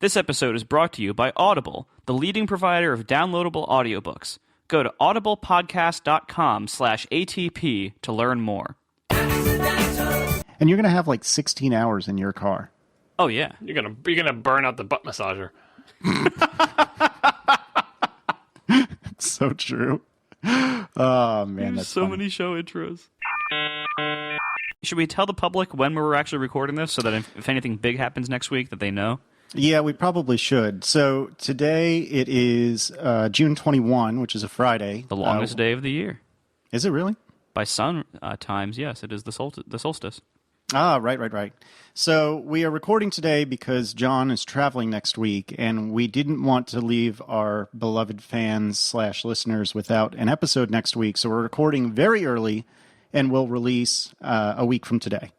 This episode is brought to you by Audible, the leading provider of downloadable audiobooks. Go to audiblepodcast.com/ATP to learn more. And you're going to have like 16 hours in your car. Oh, yeah. You're gonna burn out the butt massager. It's so true. Oh, man, that's so funny. many show intros. Should we tell the public when we're actually recording this so that if anything big happens next week that they know? Yeah, we probably should. So today it is June 21, which is a Friday. The longest day of the year. Is it really? By sun times, yes, it is the solstice. Ah, right. So we are recording today because John is traveling next week, and we didn't want to leave our beloved fans / listeners without an episode next week. So we're recording very early, and we'll release a week from today.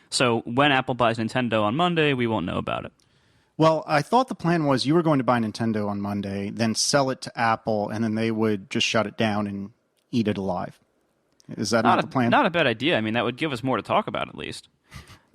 So when Apple buys Nintendo on Monday, we won't know about it. Well, I thought the plan was you were going to buy Nintendo on Monday, then sell it to Apple, and then they would just shut it down and eat it alive. Is that not the plan? Not a bad idea. I mean, that would give us more to talk about at least.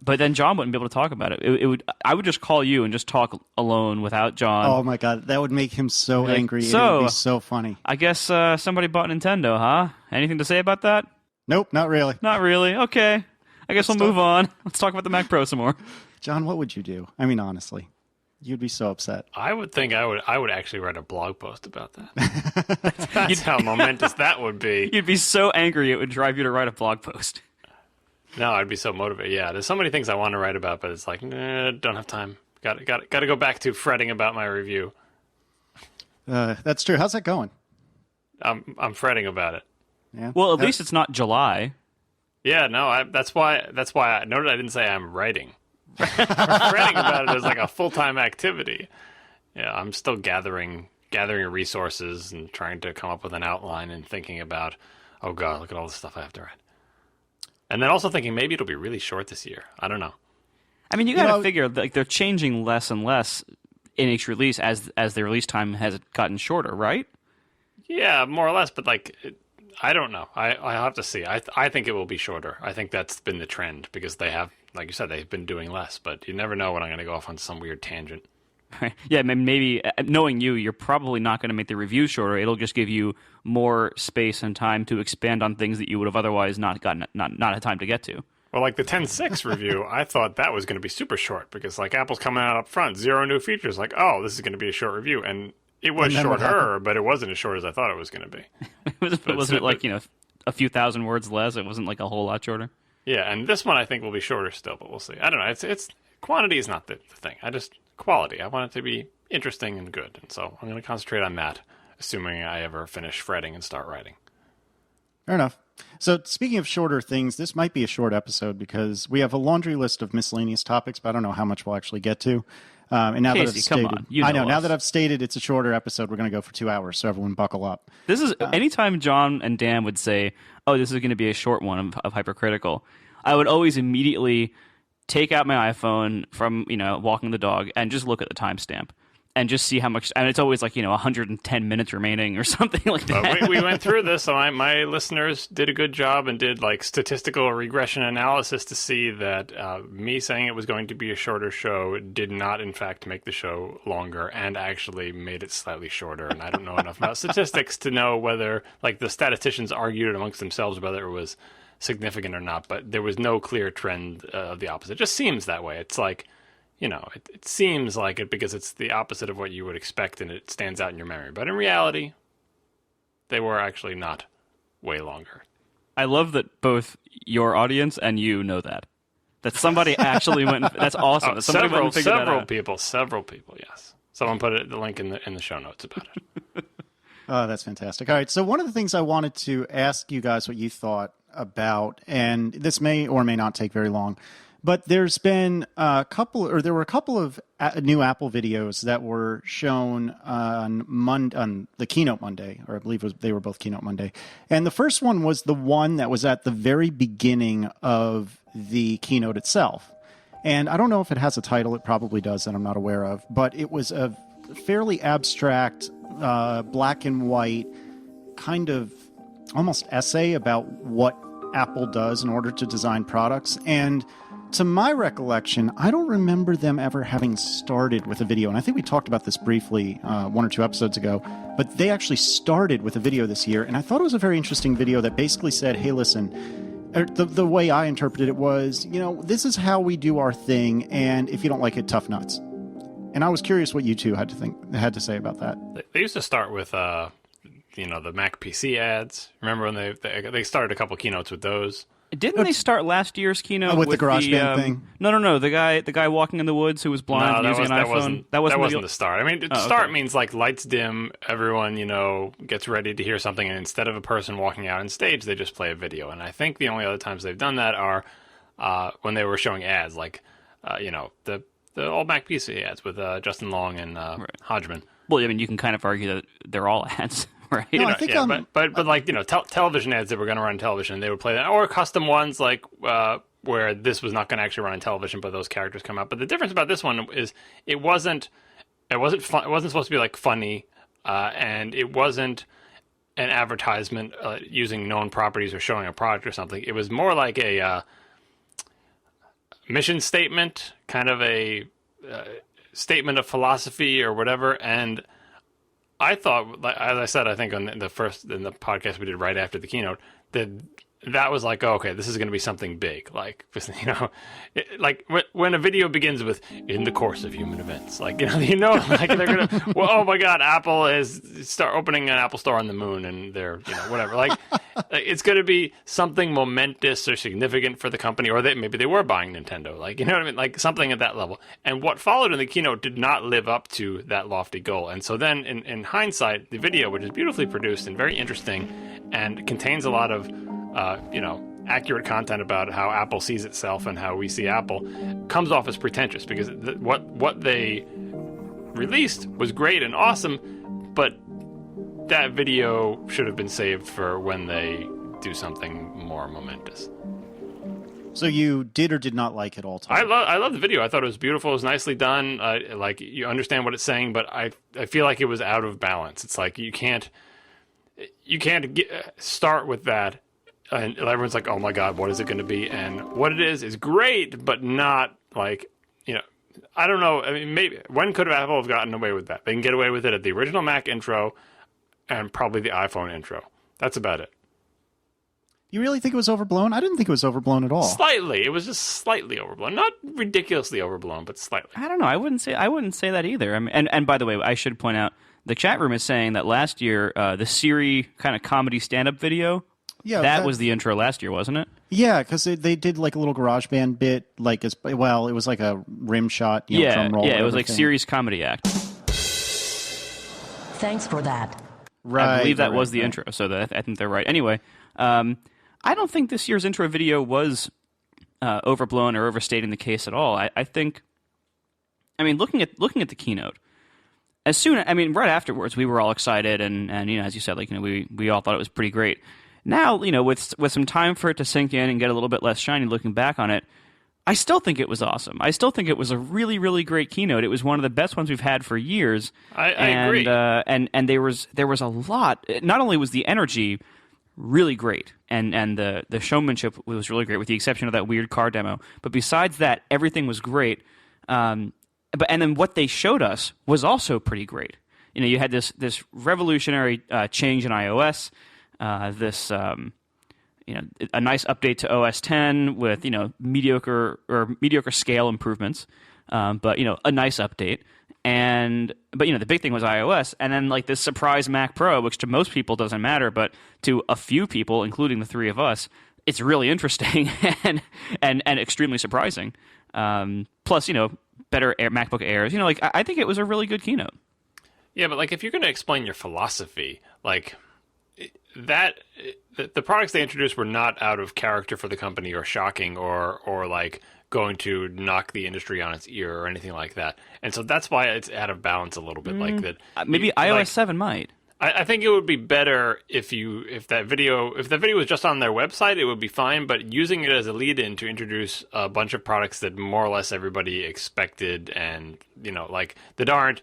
But then John wouldn't be able to talk about it. I would just call you and just talk alone without John. Oh my God, that would make him so angry. So, it would be so funny. I guess somebody bought Nintendo, huh? Anything to say about that? Nope, not really. Not really. Okay. I guess we'll move on. Let's talk about the Mac Pro some more. John, what would you do? I mean, honestly, you'd be so upset. I would think I would actually write a blog post about that. That's how momentous that would be. You'd be so angry it would drive you to write a blog post. No, I'd be so motivated. Yeah, there's so many things I want to write about, but it's like, nah, don't have time. Got to go back to fretting about my review. That's true. How's that going? I'm fretting about it. Yeah. Well, at least it's not July. Yeah, no, that's why I noted I didn't say I'm writing. Fretting about it is like a full-time activity. Yeah, I'm still gathering resources and trying to come up with an outline and thinking about, oh God, look at all the stuff I have to write. And then also thinking maybe it'll be really short this year. I don't know. I mean, you got to figure like they're changing less and less in each release as the release time has gotten shorter, right? Yeah, more or less, but like I don't know. I have to see. I think it will be shorter. I think that's been the trend because they have, like you said, they've been doing less. But you never know when I'm going to go off on some weird tangent. Yeah, maybe knowing you're probably not going to make the review shorter. It'll just give you more space and time to expand on things that you would have otherwise not had time to get to. Well, like the 10.6 review, I thought that was going to be super short because like Apple's coming out up front, 0 new features. Like, oh, this is going to be a short review, and it was shorter, but it wasn't as short as I thought it was going to be. wasn't it like a few thousand words less? It wasn't like a whole lot shorter. Yeah, and this one I think will be shorter still, but we'll see. I don't know. It's quantity is not the thing. Quality. I want it to be interesting and good, and so I'm going to concentrate on that, assuming I ever finish fretting and start writing. Fair enough. So speaking of shorter things, this might be a short episode because we have a laundry list of miscellaneous topics, but I don't know how much we'll actually get to. And now Casey, that I've come stated, on. Now that I've stated it's a shorter episode, we're going to go for 2 hours. So everyone, buckle up. This is anytime John and Dan would say, "Oh, this is going to be a short one of Hypercritical," I would always immediately take out my iPhone from walking the dog and just look at the timestamp and just see how much. And it's always like 110 minutes remaining or something like that. But we went through this, so my listeners did a good job and did like statistical regression analysis to see that me saying it was going to be a shorter show did not, in fact, make the show longer and actually made it slightly shorter. And I don't know enough about statistics to know whether, like, the statisticians argued amongst themselves whether it was significant or not, but there was no clear trend of the opposite. It just seems that way. It's like, it seems like it because it's the opposite of what you would expect and it stands out in your memory. But in reality, they were actually not way longer. I love that both your audience and you know that. That somebody actually went. That's awesome. Several people, yes. Someone put the link in the show notes about it. Oh, that's fantastic. All right, so one of the things I wanted to ask you guys what you thought about, and this may or may not take very long, but there's been there were a couple of new Apple videos that were shown on the Keynote Monday, or I believe they were both Keynote Monday. And the first one was the one that was at the very beginning of the keynote itself. And I don't know if it has a title. It probably does that I'm not aware of. But it was a fairly abstract, black and white kind of almost essay about what Apple does in order to design products. And to my recollection, I don't remember them ever having started with a video. And I think we talked about this briefly 1 or 2 episodes ago. But they actually started with a video this year. And I thought it was a very interesting video that basically said, hey, listen, the way I interpreted it was, this is how we do our thing. And if you don't like it, tough nuts. And I was curious what you two had to say about that. They used to start with, the Mac PC ads. Remember when they started a couple keynotes with those? Didn't they start last year's keynote with the GarageBand thing? No. The guy walking in the woods who was blind using an iPhone. That wasn't the start. I mean, start okay. means like lights dim, everyone gets ready to hear something, and instead of a person walking out on stage, they just play a video. And I think the only other times they've done that are when they were showing ads, like the old Mac PC ads with Justin Long and Hodgman. Well, I mean, you can kind of argue that they're all ads. Right. No, I think but like television ads that were going to run on television, they would play that, or custom ones like where this was not going to actually run on television, but those characters come out. But the difference about this one is it wasn't fun, it wasn't supposed to be like funny, and it wasn't an advertisement using known properties or showing a product or something. It was more like a mission statement, kind of a statement of philosophy or whatever, and I thought, as I said, I think in the podcast we did right after the keynote, that was like, oh, okay, this is going to be something big. Like, like when a video begins with "in the course of human events," like like they're gonna, well, oh my God, Apple is start opening an Apple store on the moon, and they're whatever. Like, it's going to be something momentous or significant for the company, or maybe they were buying Nintendo. Like, you know what I mean? Like something at that level. And what followed in the keynote did not live up to that lofty goal. And so then, in hindsight, the video, which is beautifully produced and very interesting, and contains a lot of accurate content about how Apple sees itself and how we see Apple, comes off as pretentious because what they released was great and awesome, but that video should have been saved for when they do something more momentous. So you did or did not like it all time? I love the video. I thought it was beautiful. It was nicely done. Like, you understand what it's saying, but I feel like it was out of balance. It's like you can't start with that. And everyone's like, oh my God, what is it going to be? And what it is great, but not like, I don't know. I mean, maybe when could Apple have gotten away with that? They can get away with it at the original Mac intro and probably the iPhone intro. That's about it. You really think it was overblown? I didn't think it was overblown at all. Slightly. It was just slightly overblown. Not ridiculously overblown, but slightly. I don't know. I wouldn't say that either. I mean, and by the way, I should point out, the chat room is saying that last year, the Siri kind of comedy stand-up video, that was the intro last year, wasn't it? Yeah, because they did like a little GarageBand bit, like it was like a rim shot, drum roll. Yeah, it was like Siri's comedy act. Thanks for that. Right, I believe that was the intro, so I think they're right. Anyway, I don't think this year's intro video was overblown or overstating the case at all. I think, looking at the keynote, right afterwards, we were all excited, and as you said, we all thought it was pretty great. Now, with some time for it to sink in and get a little bit less shiny looking back on it, I still think it was awesome. I still think it was a really, really great keynote. It was one of the best ones we've had for years. I agree. And there was a lot. Not only was the energy really great, and the showmanship was really great, with the exception of that weird car demo. But besides that, everything was great. And then what they showed us was also pretty great. You had this revolutionary change in iOS. A nice update to OS 10 with mediocre scale improvements, but a nice update. But the big thing was iOS, and then like this surprise Mac Pro, which to most people doesn't matter, but to a few people, including the three of us, it's really interesting and extremely surprising. Plus, better MacBook Airs. I think it was a really good keynote. Yeah, but if you're going to explain your philosophy, that the products they introduced were not out of character for the company or shocking or going to knock the industry on its ear or anything like that. And so that's why it's out of balance a little bit like that. Maybe iOS 7 might. I think it would be better if that video was just on their website, it would be fine, but using it as a lead-in to introduce a bunch of products that more or less everybody expected and, that aren't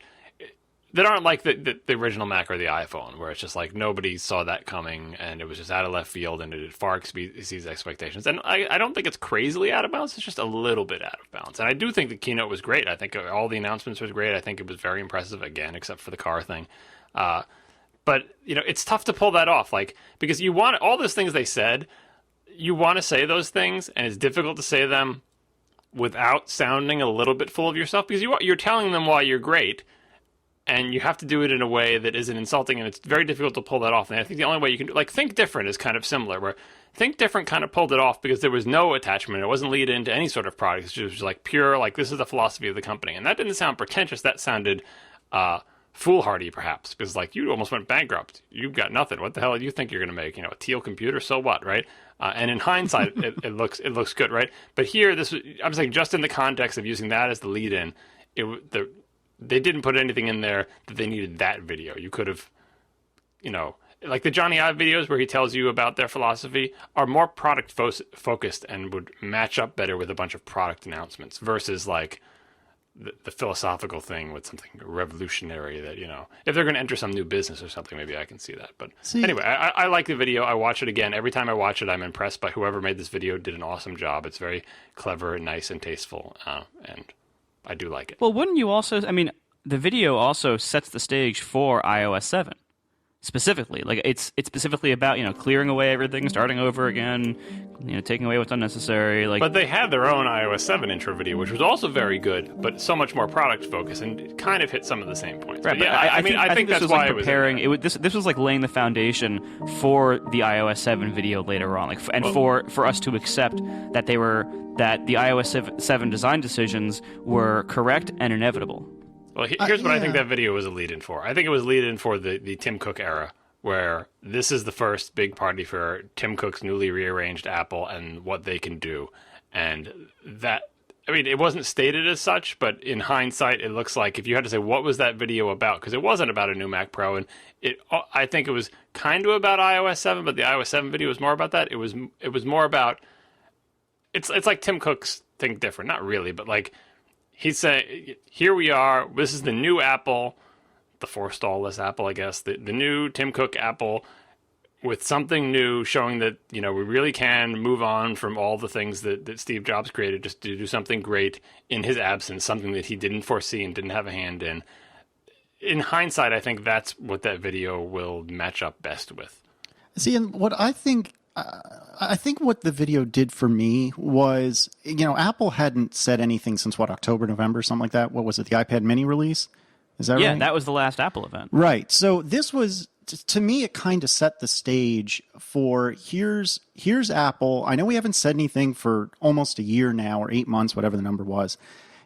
that aren't like the original Mac or the iPhone, where it's just like nobody saw that coming and it was just out of left field and it far exceeds expectations. And I don't think it's crazily out of bounds. It's just a little bit out of bounds. And I do think the keynote was great. I think all the announcements was great. I think it was very impressive, again, except for the car thing. But, it's tough to pull that off, like, because you want all those things they said, you want to say those things, and it's difficult to say them without sounding a little bit full of yourself, because you're telling them why you're great, and you have to do it in a way that isn't insulting, and it's very difficult to pull that off. And I think the only way you can do, like, Think Different is kind of similar, where Think Different kind of pulled it off because there was no attachment. It wasn't lead into any sort of product. It was like pure, like, this is the philosophy of the company. And that didn't sound pretentious. That sounded foolhardy, perhaps, because, like, you almost went bankrupt. You've got nothing. What the hell do you think you're going to make? A Teal computer? So what, right? And in hindsight, it looks good, right? But here, I'm saying just in the context of using that as the lead-in, they didn't put anything in there that they needed that video. You could have, like the Johnny Ive videos where he tells you about their philosophy are more product focused and would match up better with a bunch of product announcements versus like the philosophical thing with something revolutionary that, if they're going to enter some new business or something, maybe I can see that. But anyway, I like the video. I watch it again. Every time I watch it, I'm impressed by whoever made this video did an awesome job. It's very clever and nice and tasteful. And I do like it. Well, wouldn't you also? I mean, the video also sets the stage for iOS 7 specifically. Like it's specifically about clearing away everything, starting over again, taking away what's unnecessary. Like, but they had their own iOS 7 intro video, which was also very good, but so much more product focused, and it kind of hit some of the same points. Right, but yeah, I think this that's was why like preparing. This was like laying the foundation for the iOS 7 video later on, for us to accept that the iOS 7 design decisions were correct and inevitable. Well, here's what I think that video was a lead-in for. I think it was lead-in for the Tim Cook era, where this is the first big party for Tim Cook's newly rearranged Apple and what they can do. And that, it wasn't stated as such, but in hindsight, it looks like if you had to say, what was that video about? Because it wasn't about a new Mac Pro, and I think it was kind of about iOS 7, but the iOS 7 video was more about that. It was more about, it's like Tim Cook's Think Different. Not really, but like, he's saying, here we are, this is the new Apple, the forestall-less Apple, I guess, the new Tim Cook Apple with something new showing that, we really can move on from all the things that Steve Jobs created just to do something great in his absence, something that he didn't foresee and didn't have a hand in. In hindsight, I think that's what that video will match up best with. See, and what I think what the video did for me was, Apple hadn't said anything since October, November, something like that. What was it? The iPad mini release? Is that right? Yeah, that was the last Apple event. Right. So this was, to me, it kind of set the stage for here's Apple. I know we haven't said anything for almost a year now, or 8 months, whatever the number was.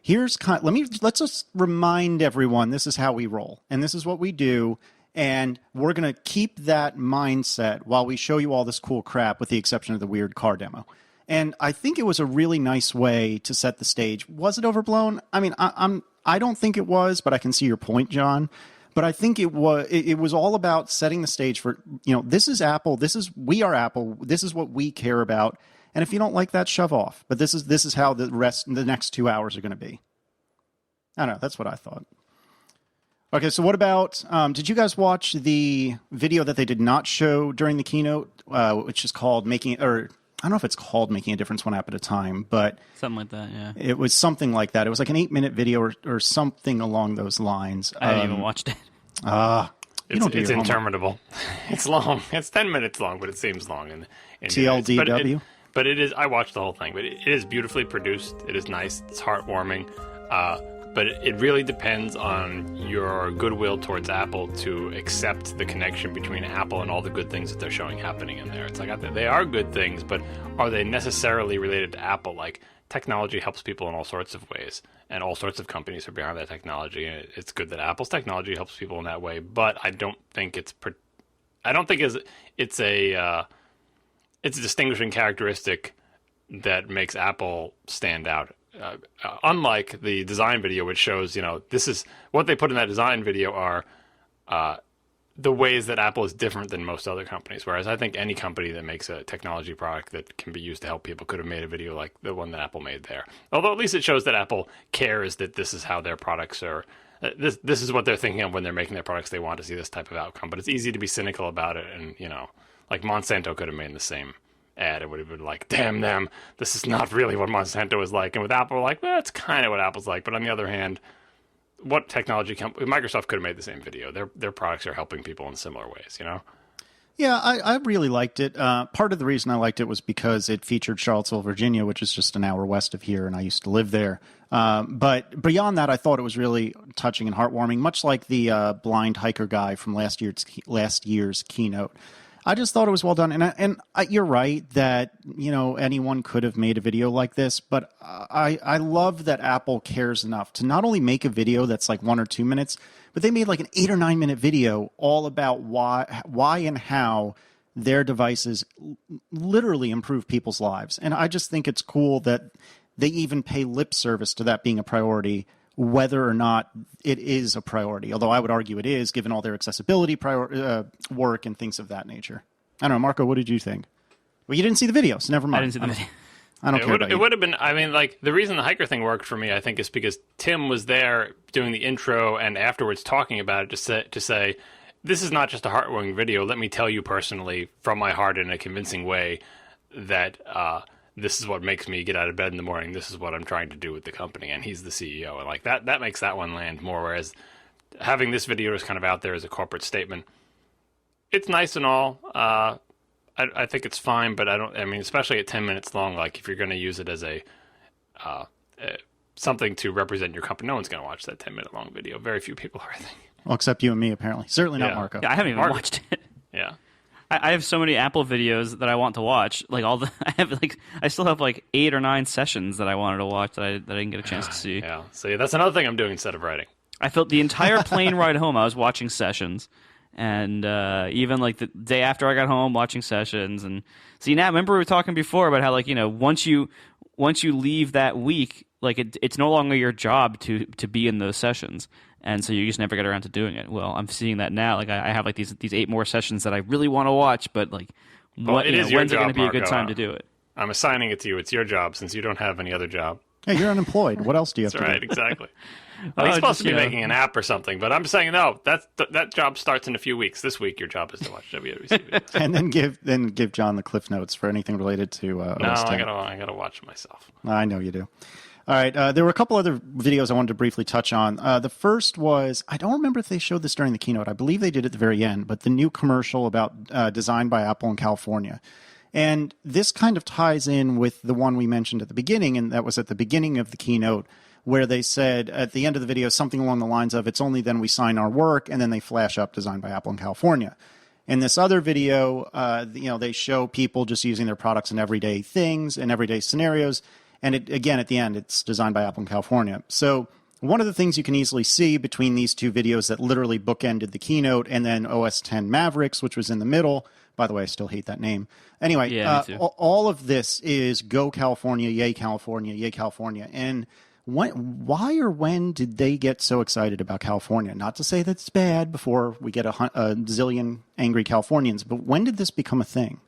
Let's just remind everyone, this is how we roll and this is what we do. And we're going to keep that mindset while we show you all this cool crap, with the exception of the weird car demo. And I think it was a really nice way to set the stage. Was it overblown? I don't think it was, but I can see your point, John. But I think it was all about setting the stage for, this is Apple. We are Apple. This is what we care about. And if you don't like that, shove off. But this is how the next 2 hours are going to be. I don't know. That's what I thought. Okay, so what about, did you guys watch the video that they did not show during the keynote, which is called I don't know if it's called Making a Difference One App at a Time, but something like that, yeah. It was something like that. It was like an 8-minute video or something along those lines. I haven't even watched it. It's interminable. It's long. It's 10 minutes long, but it seems long. In TLDW? But it is, I watched the whole thing, but it is beautifully produced. It is nice. It's heartwarming. But it really depends on your goodwill towards Apple to accept the connection between Apple and all the good things that they're showing happening in there. It's like, they are good things, but are they necessarily related to Apple? Like, technology helps people in all sorts of ways, and all sorts of companies are behind that technology. And it's good that Apple's technology helps people in that way, but I don't think it's a distinguishing characteristic that makes Apple stand out. Unlike the design video, which shows, this is what they put in that design video are the ways that Apple is different than most other companies. Whereas I think any company that makes a technology product that can be used to help people could have made a video like the one that Apple made there. Although at least it shows that Apple cares that this is how their products are. This is what they're thinking of when they're making their products. They want to see this type of outcome. But it's easy to be cynical about it. And, like Monsanto could have made the same ad. It would have been like, damn them, this is not really what Monsanto is like. And with Apple, we're like, well, that's kind of what Apple's like. But on the other hand, what technology Microsoft could have made the same video. Their products are helping people in similar ways, Yeah, I really liked it. Part of the reason I liked it was because it featured Charlottesville, Virginia, which is just an hour west of here, and I used to live there. But beyond that, I thought it was really touching and heartwarming, much like the blind hiker guy from last year's keynote. I just thought it was well done, and you're right that anyone could have made a video like this, but I love that Apple cares enough to not only make a video that's like 1 or 2 minutes, but they made like an 8 or 9 minute video all about why and how their devices literally improve people's lives, and I just think it's cool that they even pay lip service to that being a priority, whether or not it is a priority, although I would argue it is, given all their accessibility work and things of that nature. I don't know, Marco, what did you think? Well, you didn't see the video, so never mind. I didn't see the video. I don't care about it would have been, I mean, like, the reason the hiker thing worked for me, I think, is because Tim was there doing the intro and afterwards talking about it to say, this is not just a heartwarming video. Let me tell you personally, from my heart in a convincing way, that this is what makes me get out of bed in the morning. This is what I'm trying to do with the company. And he's the CEO. And like that makes that one land more. Whereas having this video is kind of out there as a corporate statement. It's nice and all. I think it's fine, but especially at 10 minutes long, like if you're going to use it as a something to represent your company, no one's going to watch that 10-minute long video. Very few people are, I think. Well, except you and me, apparently. Certainly not Marco. Yeah, I haven't even watched it. Yeah. I have so many Apple videos that I want to watch. Like I still have like 8 or 9 sessions that I wanted to watch that I didn't get a chance to see. Yeah. So that's another thing I'm doing instead of writing. I felt the entire plane ride home I was watching sessions, and even like the day after I got home watching sessions. And see, now remember we were talking before about how like once you leave that week, like it's no longer your job to be in those sessions. And so you just never get around to doing it. Well, I'm seeing that now. Like I have like these 8 more sessions that I really want to watch, but like, when's it going to be a good time to do it? I'm assigning it to you. It's your job since you don't have any other job. Hey, you're unemployed. What else do you have to do? That's right, exactly. He's supposed to be making an app or something, but I'm saying no. That job starts in a few weeks. This week, your job is to watch WWDC videos. And then give John the cliff notes for anything related to OS X. I gotta watch it myself. I know you do. All right, there were a couple other videos I wanted to briefly touch on. The first was, I don't remember if they showed this during the keynote. I believe they did at the very end, but the new commercial about designed by Apple in California. And this kind of ties in with the one we mentioned at the beginning, and that was at the beginning of the keynote, where they said at the end of the video something along the lines of, it's only then we sign our work, and then they flash up designed by Apple in California. In this other video, they show people just using their products in everyday things and everyday scenarios. And again, at the end, it's designed by Apple in California. So one of the things you can easily see between these two videos that literally bookended the keynote and then OS X Mavericks, which was in the middle. By the way, I still hate that name. Anyway, all of this is go California, yay California, yay California. And why or when did they get so excited about California? Not to say that it's bad before we get a zillion angry Californians, but when did this become a thing?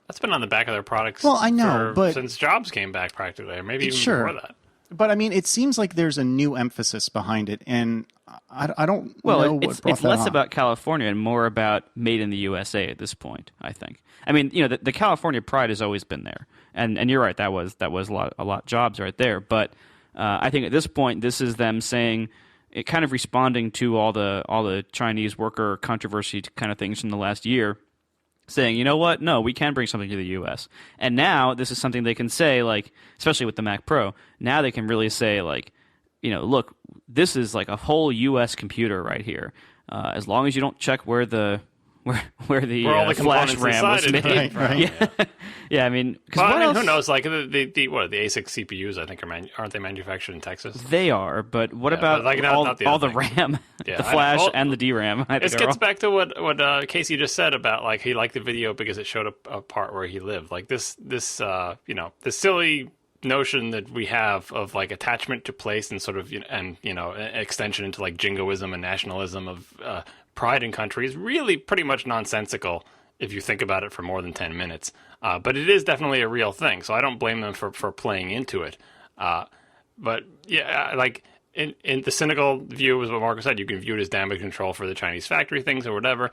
That's been on the back of their products. Well, I know, but since Jobs came back, practically, or maybe even before that. But I mean, it seems like there's a new emphasis behind it, and I don't know what brought it's that less on. about California and more about made in the USA at this point. I think. I mean, the California pride has always been there, and you're right. That was a lot Jobs right there. But I think at this point, this is them saying, it kind of responding to all the Chinese worker controversy kind of things from the last year. Saying, you know what? No, we can bring something to the U.S. And now this is something they can say, like, especially with the Mac Pro. Now they can really say, like, look, this is like a whole U.S. computer right here. As long as you don't check where the flash RAM was made. Right. Yeah. Yeah, I mean, who knows? Like the ASIC CPUs, I think aren't they manufactured in Texas? They are, but what about all the RAM, the flash, and the DRAM? This gets back to what Casey just said about like he liked the video because it showed a part where he lived. Like this silly notion that we have of like attachment to place and sort of an extension into like jingoism and nationalism of pride in country is really pretty much nonsensical if you think about it for more than 10 minutes. But it is definitely a real thing, so I don't blame them for playing into it. But yeah, like in the cynical view is what Marco said. You can view it as damage control for the Chinese factory things or whatever.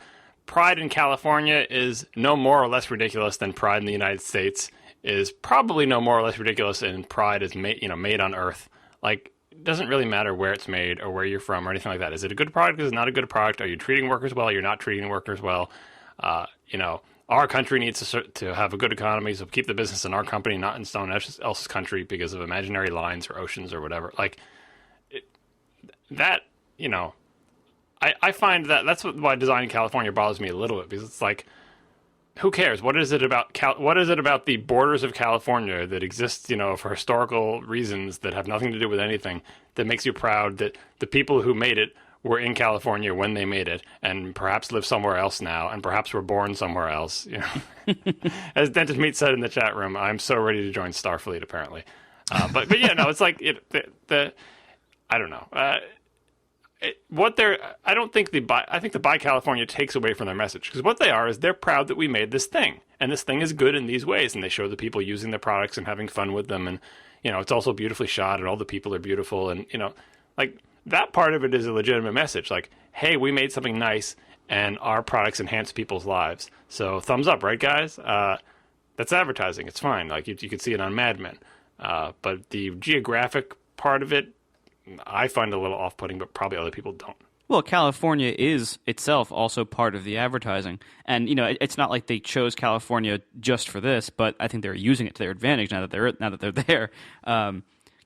Pride in California is no more or less ridiculous than pride in the United States is probably no more or less ridiculous than pride is made on Earth. Like, it doesn't really matter where it's made or where you're from or anything like that. Is it a good product? Is it not a good product? Are you treating workers well? You're not treating workers well. Our country needs to have a good economy, so keep the business in our company, not in someone else's country because of imaginary lines or oceans or whatever. Like, I find that's why designing California bothers me a little bit, because it's like, who cares? What is it about the borders of California that exists, for historical reasons that have nothing to do with anything, that makes you proud that the people who made it were in California when they made it, and perhaps live somewhere else now, and perhaps were born somewhere else. As Dentist Meat said in the chat room, I'm so ready to join Starfleet. Apparently, but yeah, no, it's like I don't know. I think the Buy California takes away from their message, because what they are is they're proud that we made this thing, and this thing is good in these ways, and they show the people using the products and having fun with them, and it's also beautifully shot, and all the people are beautiful, and like that part of it is a legitimate message. Like, hey, we made something nice, and our products enhance people's lives. So thumbs up, right, guys? That's advertising. It's fine. Like you could see it on Mad Men, but the geographic part of it, I find a little off-putting, but probably other people don't. Well, California is itself also part of the advertising. And, it's not like they chose California just for this, but I think they're using it to their advantage now that they're there.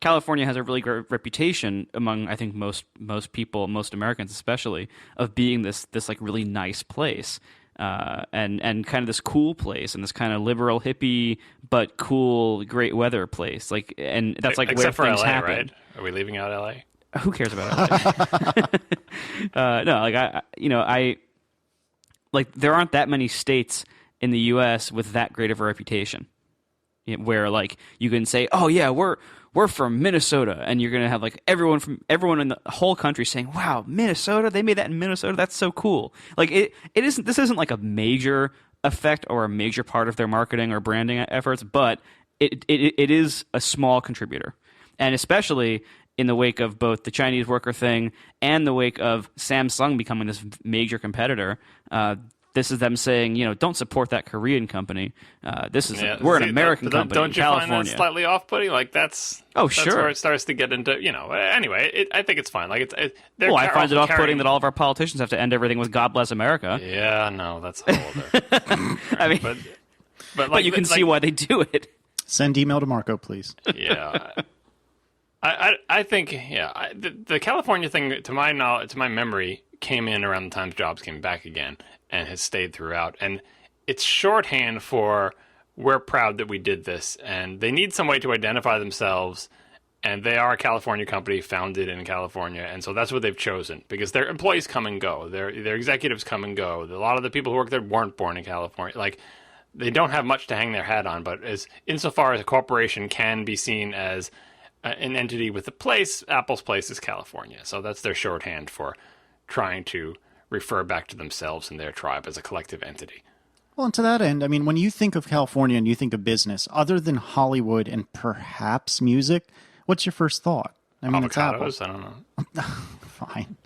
California has a really great reputation among, I think, most people, most Americans especially, of being this like really nice place. And kind of this cool place and this kind of liberal hippie but cool great weather place, like, and that's like except where for things LA, happen. right? Are we leaving out LA? Who cares about LA? No, like I like there aren't that many states in the U.S. with that great of a reputation, where like you can say, oh yeah, we're from Minnesota, and you're gonna have like everyone in the whole country saying, "Wow, Minnesota! They made that in Minnesota. That's so cool." Like it isn't. This isn't like a major effect or a major part of their marketing or branding efforts, but it is a small contributor, and especially in the wake of both the Chinese worker thing and the wake of Samsung becoming this major competitor. This is them saying, don't support that Korean company. We're an American company don't in you California. Find that slightly off-putting? Like that's sure. where it starts to get into, Anyway, I think it's fine. Like I find it off-putting that all of our politicians have to end everything with "God bless America." Yeah, no, that's a whole other. I mean, but you can see why they do it. Send email to Marco, please. Yeah. I think the California thing, to my memory, came in around the time Jobs came back again and has stayed throughout, and it's shorthand for we're proud that we did this, and they need some way to identify themselves, and they are a California company founded in California, and so that's what they've chosen, because their employees come and go, their executives come and go, a lot of the people who work there weren't born in California, like they don't have much to hang their hat on, but insofar as a corporation can be seen as an entity with a place, Apple's place is California. So that's their shorthand for trying to refer back to themselves and their tribe as a collective entity. Well, and to that end, I mean, when you think of California and you think of business, other than Hollywood and perhaps music, what's your first thought? I mean, avocados? It's Apple. I don't know. Fine.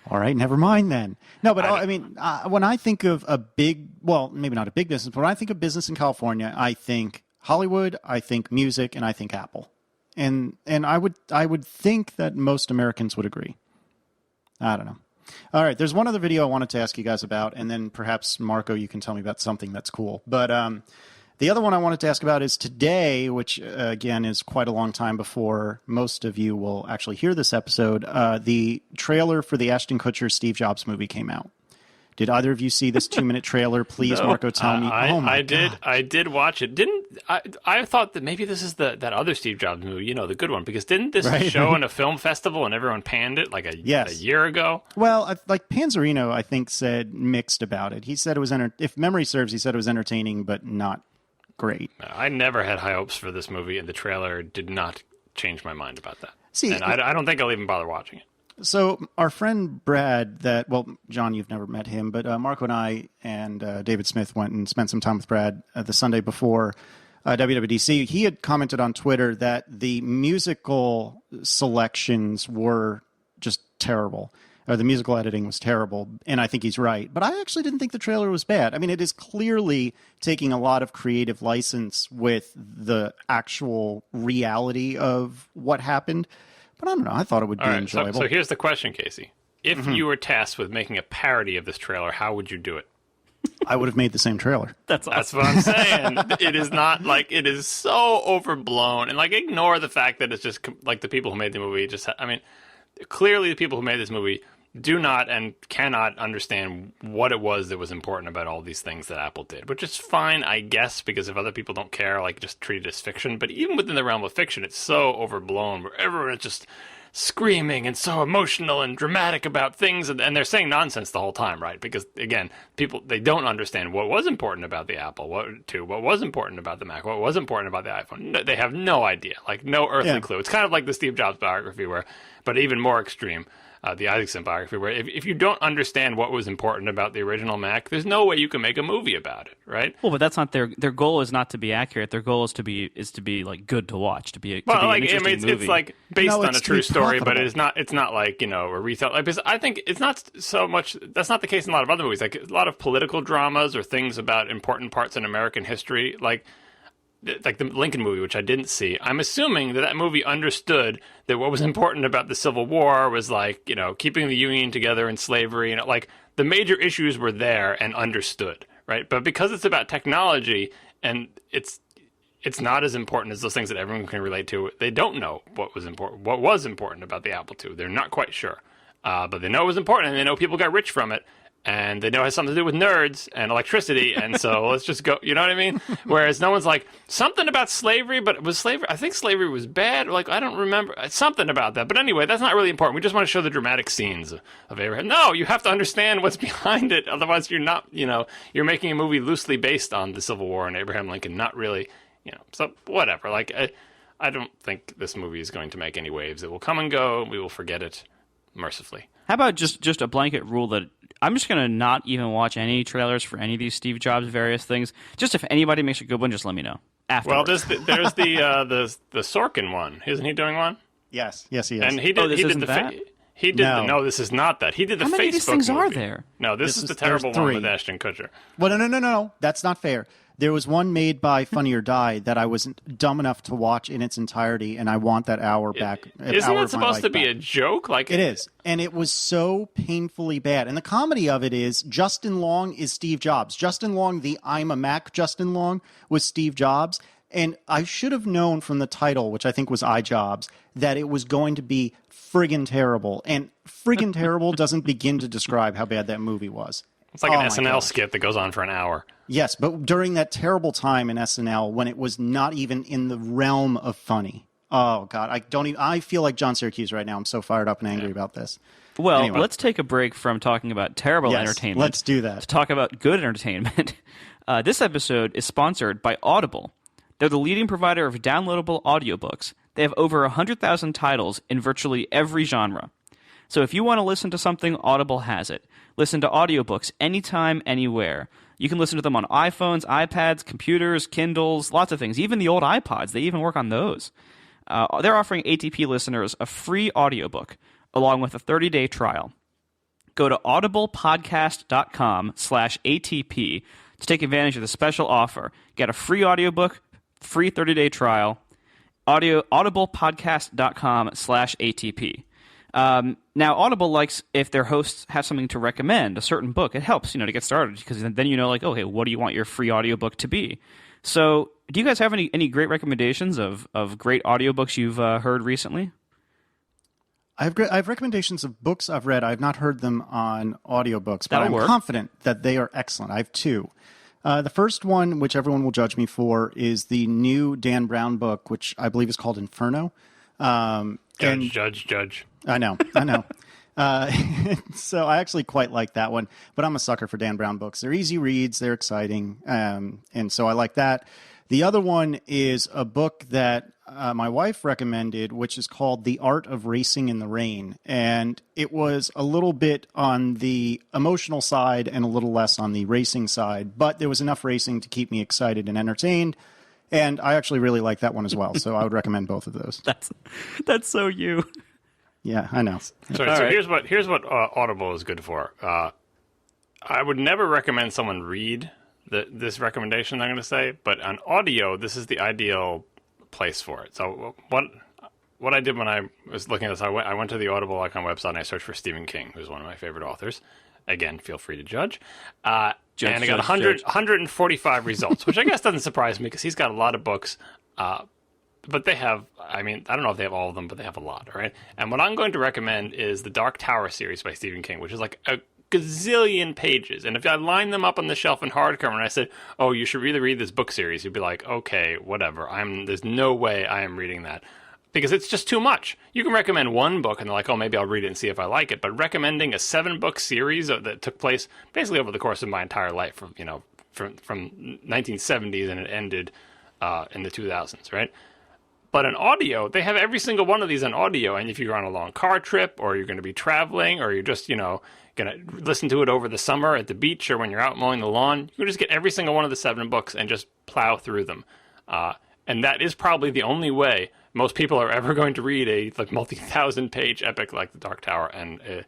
All right, never mind then. No, but I mean, when I think of maybe not a big business, but when I think of business in California, I think Hollywood, I think music, and I think Apple. And I would think that most Americans would agree. I don't know. All right, there's one other video I wanted to ask you guys about, and then perhaps, Marco, you can tell me about something that's cool. But the other one I wanted to ask about is today, which, again, is quite a long time before most of you will actually hear this episode, the trailer for the Ashton Kutcher Steve Jobs movie came out. Did either of you see this 2-minute trailer? Please, no, Marco, tell me. I did watch it. I thought that maybe this is that other Steve Jobs movie, the good one, because didn't this show in a film festival and everyone panned it like a year ago? Well, like Panzerino, I think, said mixed about it. He said it was if memory serves, he said it was entertaining but not great. I never had high hopes for this movie, and the trailer did not change my mind about that. See, and I don't think I'll even bother watching it. So our friend Brad, John, you've never met him, but Marco and I and David Smith went and spent some time with Brad the Sunday before WWDC. He had commented on Twitter that the musical selections were just terrible. Or the musical editing was terrible, and I think he's right. But I actually didn't think the trailer was bad. I mean, it is clearly taking a lot of creative license with the actual reality of what happened. But I don't know. I thought it would be enjoyable. So here's the question, Casey. If you were tasked with making a parody of this trailer, how would you do it? I would have made the same trailer. That's awesome. That's what I'm saying. It is not like it is so overblown, and like ignore the fact that it's just like the people who made the movie clearly the people who made this movie do not and cannot understand what it was that was important about all these things that Apple did, which is fine, I guess, because if other people don't care, like, just treat it as fiction. But even within the realm of fiction, it's so overblown where everyone is just screaming and so emotional and dramatic about things, and they're saying nonsense the whole time, right? Because, again, people, they don't understand what was important about the Apple, what was important about the Mac, what was important about the iPhone. They have no idea, like no earthly clue. It's kind of like the Steve Jobs biography, but even more extreme. The Isaacson biography, where if you don't understand what was important about the original Mac, there's no way you can make a movie about it, right? Well, but that's not their goal. Is not to be accurate. Their goal is to be like good to watch, to be an interesting movie. It's like based on a true story, but it's not like, a retell. Like, because I think it's not so much. That's not the case in a lot of other movies. Like a lot of political dramas or things about important parts in American history, like the Lincoln movie, which I didn't see. I'm assuming that movie understood that what was important about the Civil War was keeping the Union together and slavery, and like the major issues were there and understood, right? But because it's about technology and it's not as important as those things that everyone can relate to, they don't know what was important about the Apple II. They're not quite sure, but they know it was important, and they know people got rich from it. And they know it has something to do with nerds and electricity, and so let's just go, you know what I mean? Whereas no one's like, something about slavery, but was slavery, I think slavery was bad, like, I don't remember, something about that. But anyway, that's not really important. We just want to show the dramatic scenes of Abraham. No, you have to understand what's behind it, otherwise you're not, you're making a movie loosely based on the Civil War and Abraham Lincoln, not really, so whatever. Like, I don't think this movie is going to make any waves. It will come and go, we will forget it mercifully. How about just a blanket rule that I'm just going to not even watch any trailers for any of these Steve Jobs various things. Just if anybody makes a good one, just let me know afterwards. Well, there's the Sorkin one. Isn't he doing one? Yes, he is. And he did. No, this is not that. He did the Facebook movie. How many of these things are there? No, this is the terrible one with Ashton Kutcher. Well, no. That's not fair. There was one made by Funny or Die that I wasn't dumb enough to watch in its entirety, and I want that hour back. Isn't that supposed to be a joke? Like it is, and it was so painfully bad. And the comedy of it is Justin Long is Steve Jobs. Justin Long, the I'm a Mac Justin Long, was Steve Jobs. And I should have known from the title, which I think was iJobs, that it was going to be friggin' terrible. And friggin' terrible doesn't begin to describe how bad that movie was. It's like an SNL skit that goes on for an hour. Yes, but during that terrible time in SNL when it was not even in the realm of funny. Oh, God. I feel like John Syracuse right now. I'm so fired up and angry about this. Well, anyway. Let's take a break from talking about terrible entertainment. Let's do that. To talk about good entertainment. This episode is sponsored by Audible. They're the leading provider of downloadable audiobooks. They have over 100,000 titles in virtually every genre. So if you want to listen to something, Audible has it. Listen to audiobooks anytime, anywhere. You can listen to them on iPhones, iPads, computers, Kindles, lots of things. Even the old iPods, they even work on those. They're offering ATP listeners a free audiobook along with a 30-day trial. Go to audiblepodcast.com/ATP to take advantage of the special offer. Get a free audiobook, free 30-day trial, audiblepodcast.com/ATP. Now, Audible likes if their hosts have something to recommend, a certain book. It helps, to get started, because then like, oh, hey, what do you want your free audiobook to be? So, do you guys have any great recommendations of great audiobooks you've heard recently? I have recommendations of books I've read. I've not heard them on audiobooks, but I'm work. confident that they are excellent. I have two. The first one, which everyone will judge me for, is the new Dan Brown book, which I believe is called Inferno. Judge. I know. So I actually quite like that one, but I'm a sucker for Dan Brown books. They're easy reads, they're exciting, and so I like that. The other one is a book that my wife recommended, which is called The Art of Racing in the Rain. And it was a little bit on the emotional side and a little less on the racing side, but there was enough racing to keep me excited and entertained. And I actually really like that one as well. So I would recommend both of those. That's so you. Yeah, I know. So right. here's what Audible is good for. I would never recommend someone read this recommendation I'm going to say, but on audio, this is the ideal place for it. So what I did when I was looking at this, I went to the Audible.com website and I searched for Stephen King, who's one of my favorite authors. Again, feel free to judge. And I got 145 results, which I guess doesn't surprise me because he's got a lot of books. But they have, I mean, I don't know if they have all of them, but they have a lot, right? And what I'm going to recommend is the Dark Tower series by Stephen King, which is like a gazillion pages. And if I line them up on the shelf in hardcover and I said, oh, you should really read this book series, you'd be like, okay, whatever. There's no way I am reading that. Because it's just too much. You can recommend one book and they're like, oh, maybe I'll read it and see if I like it. But recommending a 7-book series that took place basically over the course of my entire life, from 1970s and it ended in the 2000s, right? But in audio, they have every single one of these on audio. And if you're on a long car trip or you're going to be traveling or you're just, going to listen to it over the summer at the beach or when you're out mowing the lawn, you can just get every single one of the 7 books and just plow through them. And that is probably the only way most people are ever going to read a multi-thousand-page epic like The Dark Tower. And it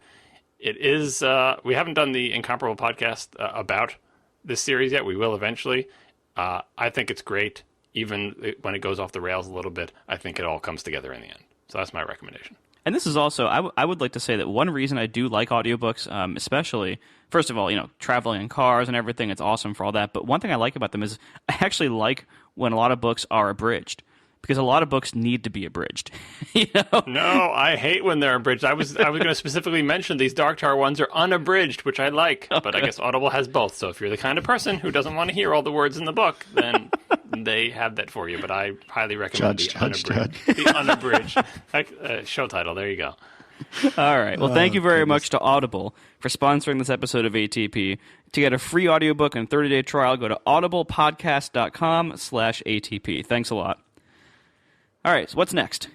is, we haven't done the Incomparable podcast about this series yet. We will eventually. I think it's great. Even when it goes off the rails a little bit, I think it all comes together in the end. So that's my recommendation. And this is also, I would like to say that one reason I do like audiobooks, especially, first of all, traveling in cars and everything, it's awesome for all that. But one thing I like about them is I actually like when a lot of books are abridged. Because a lot of books need to be abridged. No, I hate when they're abridged. I was going to specifically mention these Dark Tower ones are unabridged, which I like. Okay. But I guess Audible has both. So if you're the kind of person who doesn't want to hear all the words in the book, then they have that for you. But I highly recommend the unabridged. Show title. There you go. All right. Well, thank you very much to Audible for sponsoring this episode of ATP. To get a free audiobook and 30-day trial, go to audiblepodcast.com/ATP. Thanks a lot. All right, so what's next?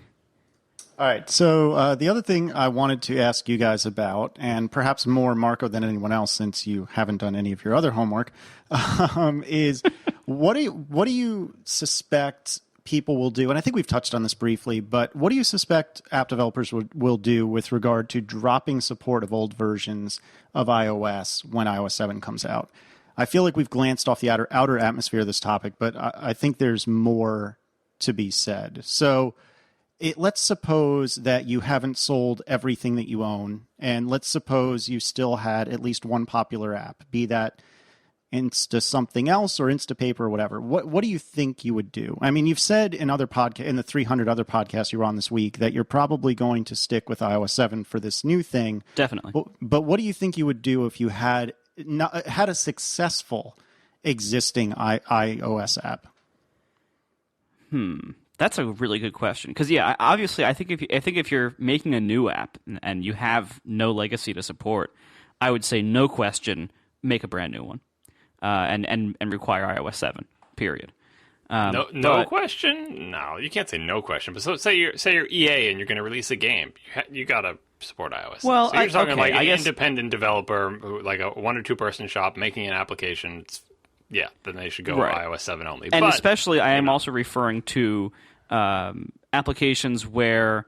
All right, so the other thing I wanted to ask you guys about, and perhaps more Marco than anyone else since you haven't done any of your other homework, is what do you suspect people will do? And I think we've touched on this briefly, but what do you suspect app developers will do with regard to dropping support of old versions of iOS when iOS 7 comes out? I feel like we've glanced off the outer atmosphere of this topic, but I think there's more to be said. So let's suppose that you haven't sold everything that you own, and let's suppose you still had at least one popular app, be that Insta something else or Instapaper or whatever. What do you think you would do? I mean, you've said in other in the 300 other podcasts you were on this week that you're probably going to stick with iOS 7 for this new thing. Definitely. But what do you think you would do if you had a successful existing iOS app? That's a really good question. Because obviously, I think if you're making a new app and you have no legacy to support, I would say no question, make a brand new one, and require iOS 7. Period. No question. No, you can't say no question. But so say you're EA and you're going to release a game, you got to support iOS. Well, so you're talking like an guess, independent developer, like a 1 or 2 person shop making an application. Yeah, then they should go iOS 7 only. And especially, I am also referring to applications where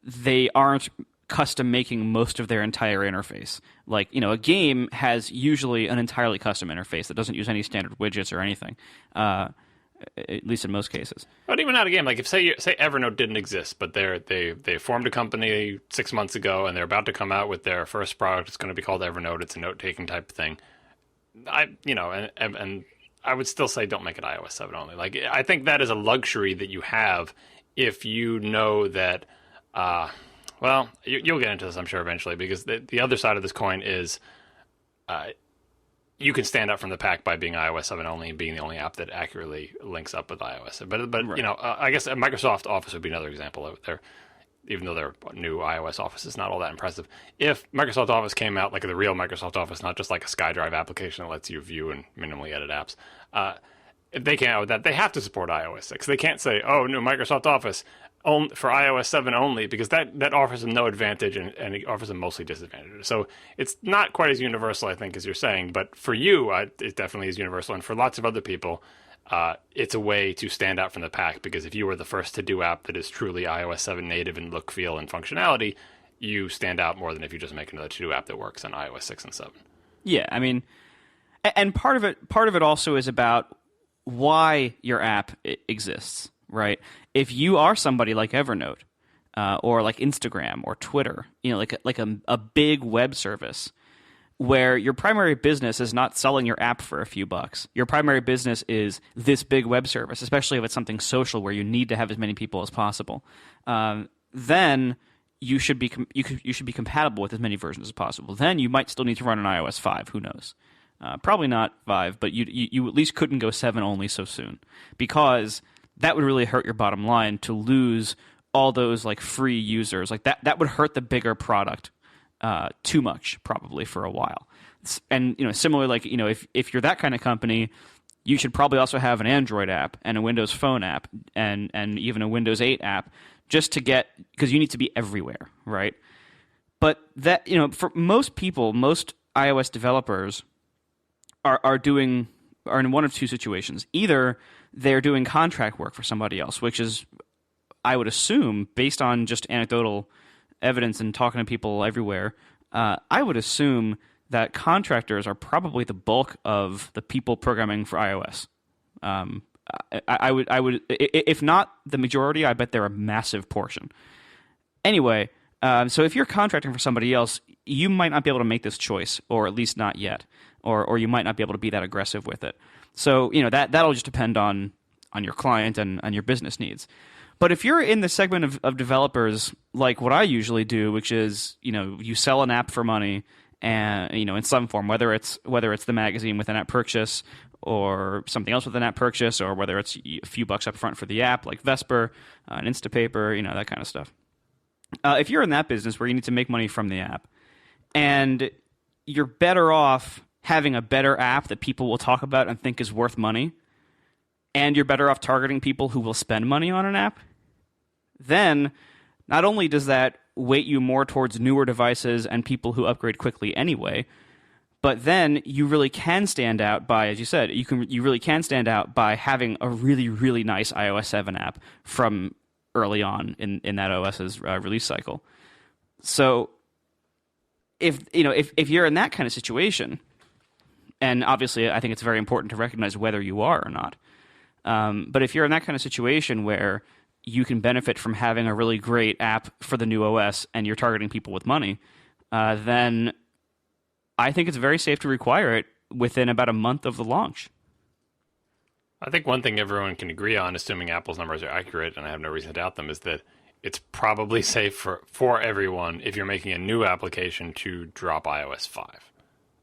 they aren't custom making most of their entire interface. Like, a game has usually an entirely custom interface that doesn't use any standard widgets or anything, at least in most cases. But even not a game. Like, if say Evernote didn't exist, but they formed a company 6 months ago and they're about to come out with their first product. It's going to be called Evernote. It's a note-taking type of thing. And I would still say don't make it iOS 7 only. Like, I think that is a luxury that you have if you know that, you'll get into this, I'm sure, eventually, because the other side of this coin is you can stand up from the pack by being iOS 7 only and being the only app that accurately links up with iOS. But right. I guess Microsoft Office would be another example of there. Even though their new iOS Office is not all that impressive. If Microsoft Office came out like the real Microsoft Office, not just like a SkyDrive application that lets you view and minimally edit apps, They can't. That they have to support iOS 6. They can't say, "Oh, no, Microsoft Office for iOS 7 only," because that offers them no advantage and it offers them mostly disadvantages. So it's not quite as universal, I think, as you're saying. But for you, it definitely is universal, and for lots of other people, it's a way to stand out from the pack. Because if you were the first to do app that is truly iOS 7 native in look, feel, and functionality, you stand out more than if you just make another to-do app that works on iOS 6 and 7. Yeah, I mean, and part of it also is about why your app exists, right? If you are somebody like Evernote or like Instagram or Twitter, like a big web service where your primary business is not selling your app for a few bucks. Your primary business is this big web service, especially if it's something social where you need to have as many people as possible. Then you should be compatible with as many versions as possible. Then you might still need to run an iOS 5. Who knows? Probably not 5, but you at least couldn't go 7 only so soon, because that would really hurt your bottom line to lose all those like free users. Like that would hurt the bigger product too much probably for a while. And similarly, like if you're that kind of company, you should probably also have an Android app and a Windows Phone app and even a Windows 8 app just to get, because you need to be everywhere, right? But that for most people, most iOS developers are in one of two situations. Either they're doing contract work for somebody else, which is, I would assume, based on just anecdotal evidence and talking to people everywhere, I would assume that contractors are probably the bulk of the people programming for iOS. I would, if not the majority, I bet they're a massive portion. Anyway, so if you're contracting for somebody else, you might not be able to make this choice, or at least not yet, or you might not be able to be that aggressive with it. So that'll just depend on your client and your business needs. But if you're in the segment of developers like what I usually do, which is you sell an app for money, and in some form, whether it's the magazine with an app purchase or something else with an app purchase, or whether it's a few bucks up front for the app like Vesper, an Instapaper, that kind of stuff. If you're in that business where you need to make money from the app, and you're better off having a better app that people will talk about and think is worth money, and you're better off targeting people who will spend money on an app, then not only does that weight you more towards newer devices and people who upgrade quickly anyway, but then you really can stand out by, as you said, you really can stand out by having a really, really nice iOS 7 app from early on in that OS's release cycle. So if you're in that kind of situation, and obviously I think it's very important to recognize whether you are or not, but if you're in that kind of situation where you can benefit from having a really great app for the new OS and you're targeting people with money, then I think it's very safe to require it within about a month of the launch. I think one thing everyone can agree on, assuming Apple's numbers are accurate, and I have no reason to doubt them, is that it's probably safe for everyone if you're making a new application to drop iOS 5.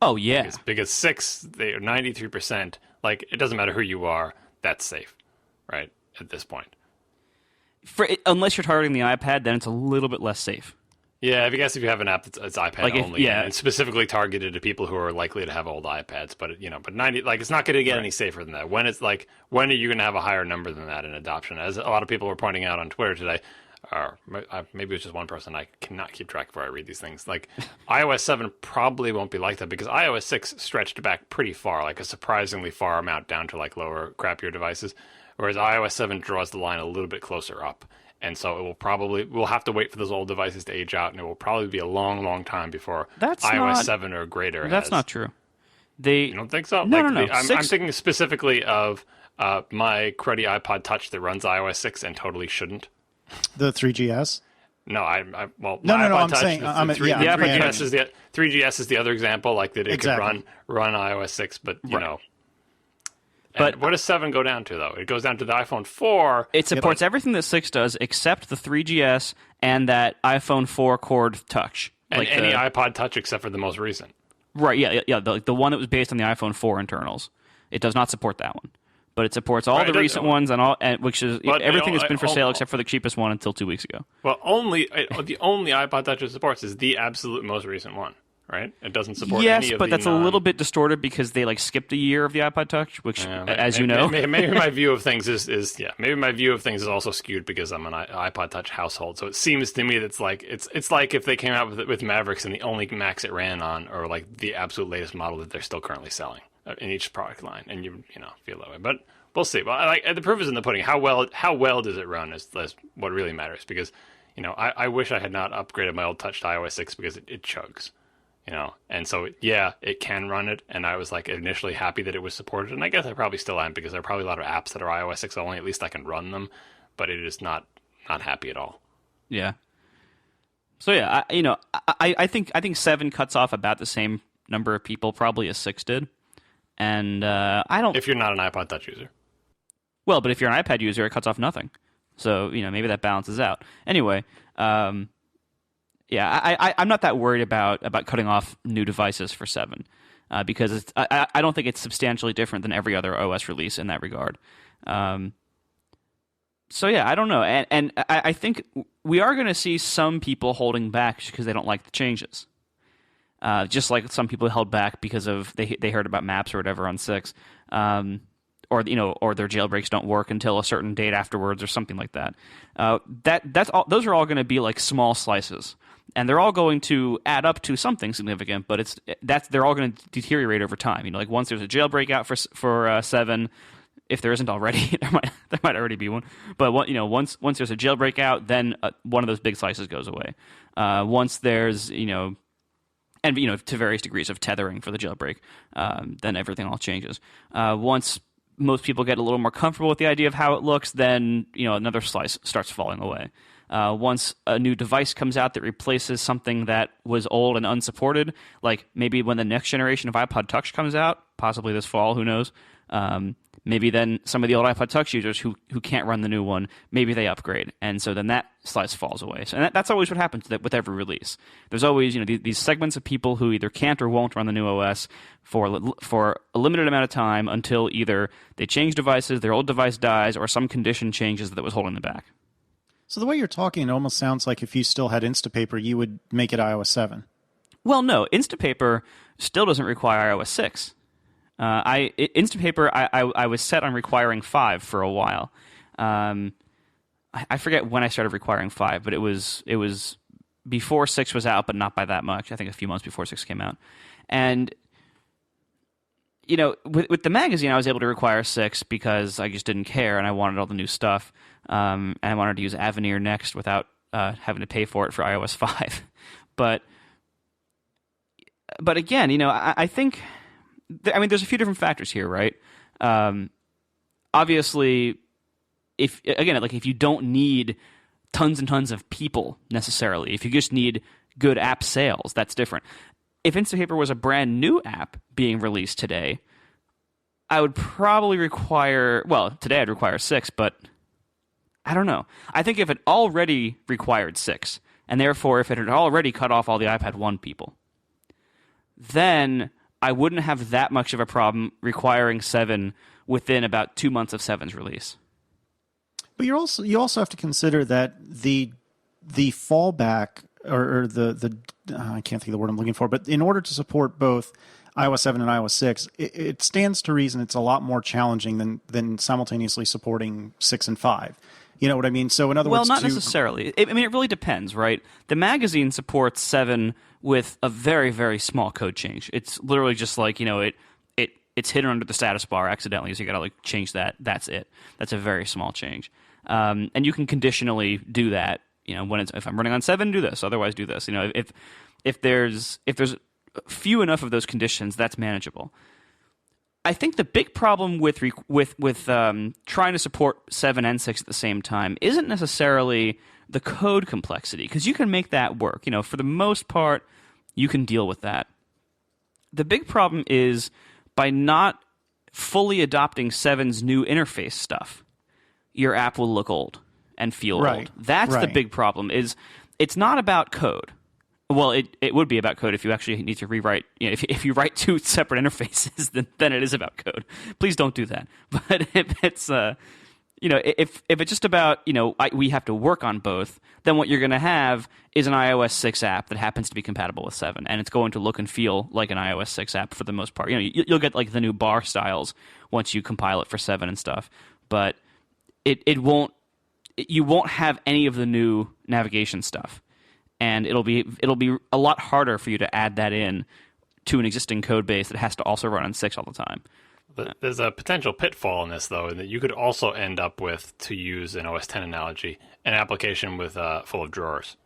Oh, yeah. Because 6, they are 93%. Like, it doesn't matter who you are, that's safe, right, at this point. Unless you're targeting the iPad, then it's a little bit less safe. Yeah, I guess if you have an app that's iPad only, yeah, and specifically targeted to people who are likely to have old iPads, but but 90, like, it's not going to get any safer than that. When are you going to have a higher number than that in adoption? As a lot of people were pointing out on Twitter today, or maybe it's just one person. I cannot keep track before I read these things. Like, iOS 7 probably won't be like that because iOS 6 stretched back pretty far, like a surprisingly far amount down to like lower, crappier devices, whereas iOS 7 draws the line a little bit closer up. And so we'll have to wait for those old devices to age out, and it will probably be a long, long time before iOS 7 or greater. That's not true. You don't think so? No. I'm thinking specifically of my cruddy iPod Touch that runs iOS 6 and totally shouldn't. The 3GS? No, I'm saying the 3GS is the other example, like that it could run iOS 6, but you know. But what does 7 go down to, though? It goes down to the iPhone 4. It supports everything that 6 does except the 3GS and that iPhone 4 Cord Touch. And like any iPod Touch except for the most recent. Right, yeah. The one that was based on the iPhone 4 internals. It does not support that one. But it supports all the recent ones, which is everything that's been for sale except for the cheapest one until 2 weeks ago. Well, the only iPod Touch it supports is the absolute most recent one. right? It doesn't support yes, any of but the that's a little bit distorted because they like skipped a year of the iPod Touch, which, as you know, maybe my view of things is maybe my view of things is also skewed because I'm an iPod Touch household. So it seems to me that's like it's like if they came out with Mavericks and the only Macs it ran on are like the absolute latest model that they're still currently selling in each product line, and you feel that way, but. We'll see. Well, like the proof is in the pudding. How well does it run is what really matters. Because, I wish I had not upgraded my old Touch to iOS 6 because it chugs, And so it can run it. And I was like initially happy that it was supported, and I guess I probably still am because there are probably a lot of apps that are iOS 6 only. At least I can run them, but it is not happy at all. Yeah. So yeah, I think 7 cuts off about the same number of people probably as 6 did, and I don't. If you're not an iPod Touch user. Well, but if you're an iPad user, it cuts off nothing. So, maybe that balances out. Anyway, I'm not that worried about cutting off new devices for 7 because I don't think it's substantially different than every other OS release in that regard. So, yeah, I don't know. And I think we are going to see some people holding back because they don't like the changes. Just like some people held back because of they heard about maps or whatever on 6. Or their jailbreaks don't work until a certain date afterwards, or something like that. That's all. Those are all going to be like small slices, and they're all going to add up to something significant. But they're all going to deteriorate over time. Like once there's a jailbreak out for 7, if there isn't already, there might already be one. But once there's a jailbreak out, then one of those big slices goes away. Once there's and to various degrees of tethering for the jailbreak, then everything all changes. Once most people get a little more comfortable with the idea of how it looks, then another slice starts falling away. Once a new device comes out that replaces something that was old and unsupported, like maybe when the next generation of iPod Touch comes out, possibly this fall, who knows, maybe then some of the old iPod Touch users who can't run the new one, maybe they upgrade, and so then that slice falls away. So, and that's always what happens with every release. There's always these segments of people who either can't or won't run the new OS for a limited amount of time until either they change devices, their old device dies, or some condition changes that was holding them back. So the way you're talking, it almost sounds like if you still had Instapaper, you would make it iOS 7. Well, no, Instapaper still doesn't require iOS 6. Instapaper, I was set on requiring 5 for a while. I forget when I started requiring 5, but it was before 6 was out, but not by that much. I think a few months before 6 came out. And with the magazine, I was able to require 6 because I just didn't care and I wanted all the new stuff. And I wanted to use Avenir next without having to pay for it for iOS 5. But again, I think. There's a few different factors here, right? Obviously, if you don't need tons and tons of people necessarily, if you just need good app sales, that's different. If Instapaper was a brand new app being released today, I would probably today I'd require 6, but I don't know. I think if it already required 6, and therefore if it had already cut off all the iPad 1 people, then I wouldn't have that much of a problem requiring 7 within about 2 months of 7's release. But you also have to consider that the fallback or the I can't think of the word I'm looking for, but in order to support both iOS 7 and iOS 6, it stands to reason it's a lot more challenging than simultaneously supporting 6 and 5. You know what I mean? So in other words, not necessarily. It really depends, right? The magazine supports 7 with a very, very small code change. It's literally just like it's hidden under the status bar accidentally, so you got to change that. That's it. That's a very small change, and you can conditionally do that. If I'm running on 7, do this. Otherwise, do this. If there's few enough of those conditions, that's manageable. I think the big problem with trying to support 7 and 6 at the same time isn't necessarily the code complexity, because you can make that work. For the most part, you can deal with that. The big problem is by not fully adopting 7's new interface stuff, your app will look old and feel old. That's the big problem. It's not about code. Well, it would be about code if you actually need to rewrite. If you write 2 separate interfaces, then it is about code. Please don't do that. But if it's if it's just about, we have to work on both, then what you're going to have is an iOS 6 app that happens to be compatible with 7, and it's going to look and feel like an iOS 6 app for the most part. You'll get like the new bar styles once you compile it for 7 and stuff, but you won't have any of the new navigation stuff, and it'll be a lot harder for you to add that in to an existing code base that has to also run on 6 all the time. There's a potential pitfall in this, though, in that you could also end up with, to use an OS 10 analogy, an application with full of drawers.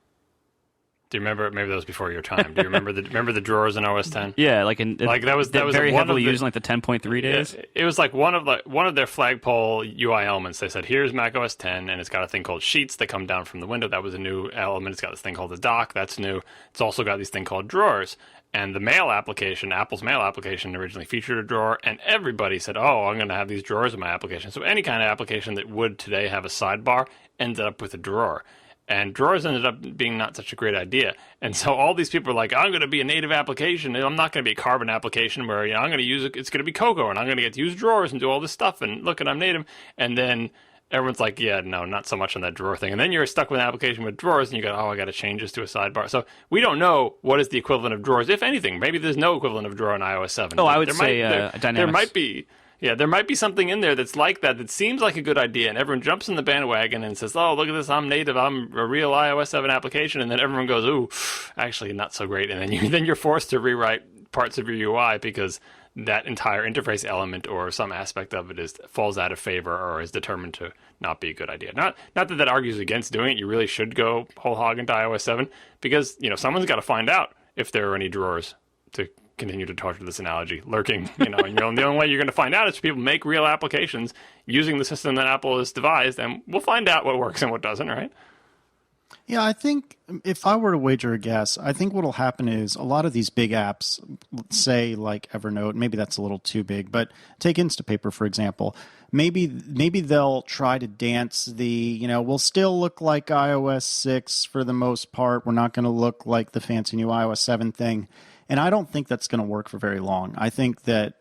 Do you remember? Maybe that was before your time. Do you remember the drawers in OS 10? Yeah, that was one very heavily of the, used in like the 10.3 days. It was like one of their flagpole UI elements. They said, "Here's Mac OS 10, and it's got a thing called Sheets that come down from the window." That was a new element. It's got this thing called the dock. That's new. It's also got this thing called drawers. And the Mail application, Apple's Mail application, originally featured a drawer, and everybody said, "Oh, I'm going to have these drawers in my application." So any kind of application that would today have a sidebar ended up with a drawer. And drawers ended up being not such a great idea. And so all these people are like, "I'm going to be a native application. I'm not going to be a Carbon application where I'm going to use it. It's going to be Cocoa, and I'm going to get to use drawers and do all this stuff. And look, and I'm native." And then everyone's like, "Yeah, no, not so much on that drawer thing." And then you're stuck with an application with drawers, and you go, "Oh, I got to change this to a sidebar." So we don't know what is the equivalent of drawers, if anything. Maybe there's no equivalent of drawer in iOS 7. Oh, I would say Dynamics. There might be. Yeah, there might be something in there that's like that seems like a good idea, and everyone jumps in the bandwagon and says, "Oh, look at this, I'm native, I'm a real iOS 7 application," and then everyone goes, "Ooh, actually not so great," and then you're forced to rewrite parts of your UI because that entire interface element or some aspect of it falls out of favor or is determined to not be a good idea. Not that argues against doing it. You really should go whole hog into iOS 7 because someone's got to find out if there are any drawers, to continue to torture this analogy, lurking, and the only way you're going to find out is if people make real applications using the system that Apple has devised, and we'll find out what works and what doesn't, right? Yeah, I think if I were to wager a guess, I think what'll happen is a lot of these big apps, say like Evernote, maybe that's a little too big, but take Instapaper, for example. Maybe they'll try to dance we'll still look like iOS 6 for the most part. We're not going to look like the fancy new iOS 7 thing. And I don't think that's going to work for very long. I think that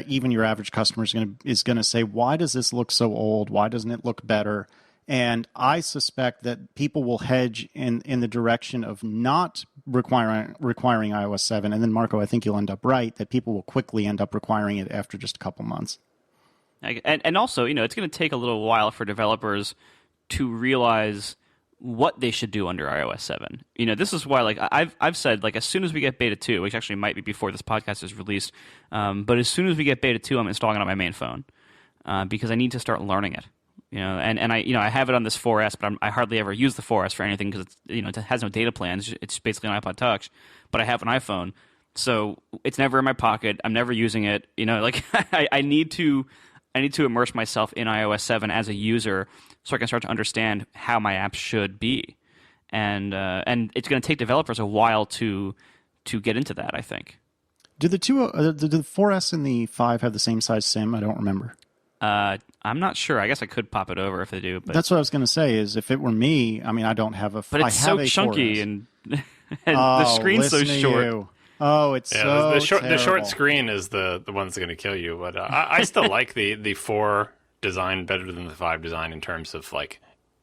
even your average customer is going to say, "Why does this look so old? Why doesn't it look better?" And I suspect that people will hedge in the direction of not requiring iOS 7. And then, Marco, I think you'll end up right, that people will quickly end up requiring it after just a couple months. And also, it's going to take a little while for developers to realize what they should do under iOS 7. This is why, I've said, as soon as we get beta 2, which actually might be before this podcast is released, but as soon as we get beta 2, I'm installing it on my main phone because I need to start learning it. And I have it on this 4S, but I hardly ever use the 4S for anything because it has no data plans. It's basically an iPod Touch, but I have an iPhone, so it's never in my pocket. I'm never using it. I need to immerse myself in iOS 7 as a user so I can start to understand how my apps should be, and it's going to take developers a while to get into that, I think. Do the 4S and the 5 have the same size SIM? I don't remember. I'm not sure. I guess I could pop it over if they do. But that's what I was going to say. Is if it were me, I don't have a. But it's so chunky 4S. and the screen's so short. Oh, it's so the short screen is the one that's going to kill you. But I still like the 4 design better than the 5 design in terms of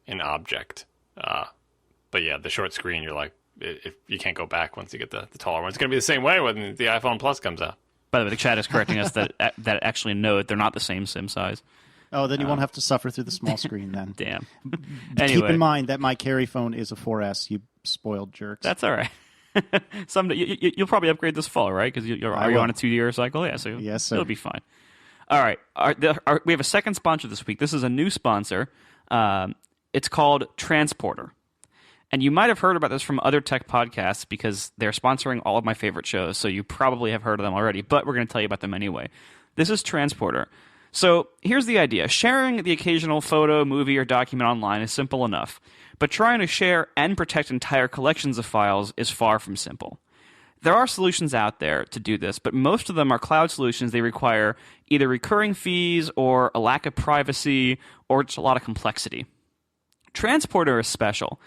an object. But yeah, the short screen, you're like, if you can't go back once you get the taller one. It's going to be the same way when the iPhone Plus comes out. By the way, the chat is correcting us that actually no, they're not the same SIM size. Oh, then you won't have to suffer through the small screen then. Damn. Keep in mind that my carry phone is a 4S, you spoiled jerks. That's all right. Someday you'll probably upgrade this fall, right? Because are you on a 2-year cycle? Yeah, so yes, sir. It'll be fine. All right. We have a second sponsor this week. This is a new sponsor. It's called Transporter. And you might have heard about this from other tech podcasts because they're sponsoring all of my favorite shows, so you probably have heard of them already, but we're going to tell you about them anyway. This is Transporter. So here's the idea. Sharing the occasional photo, movie, or document online is simple enough, but trying to share and protect entire collections of files is far from simple. There are solutions out there to do this, but most of them are cloud solutions. They require either recurring fees or a lack of privacy or just a lot of complexity. Transporter is special.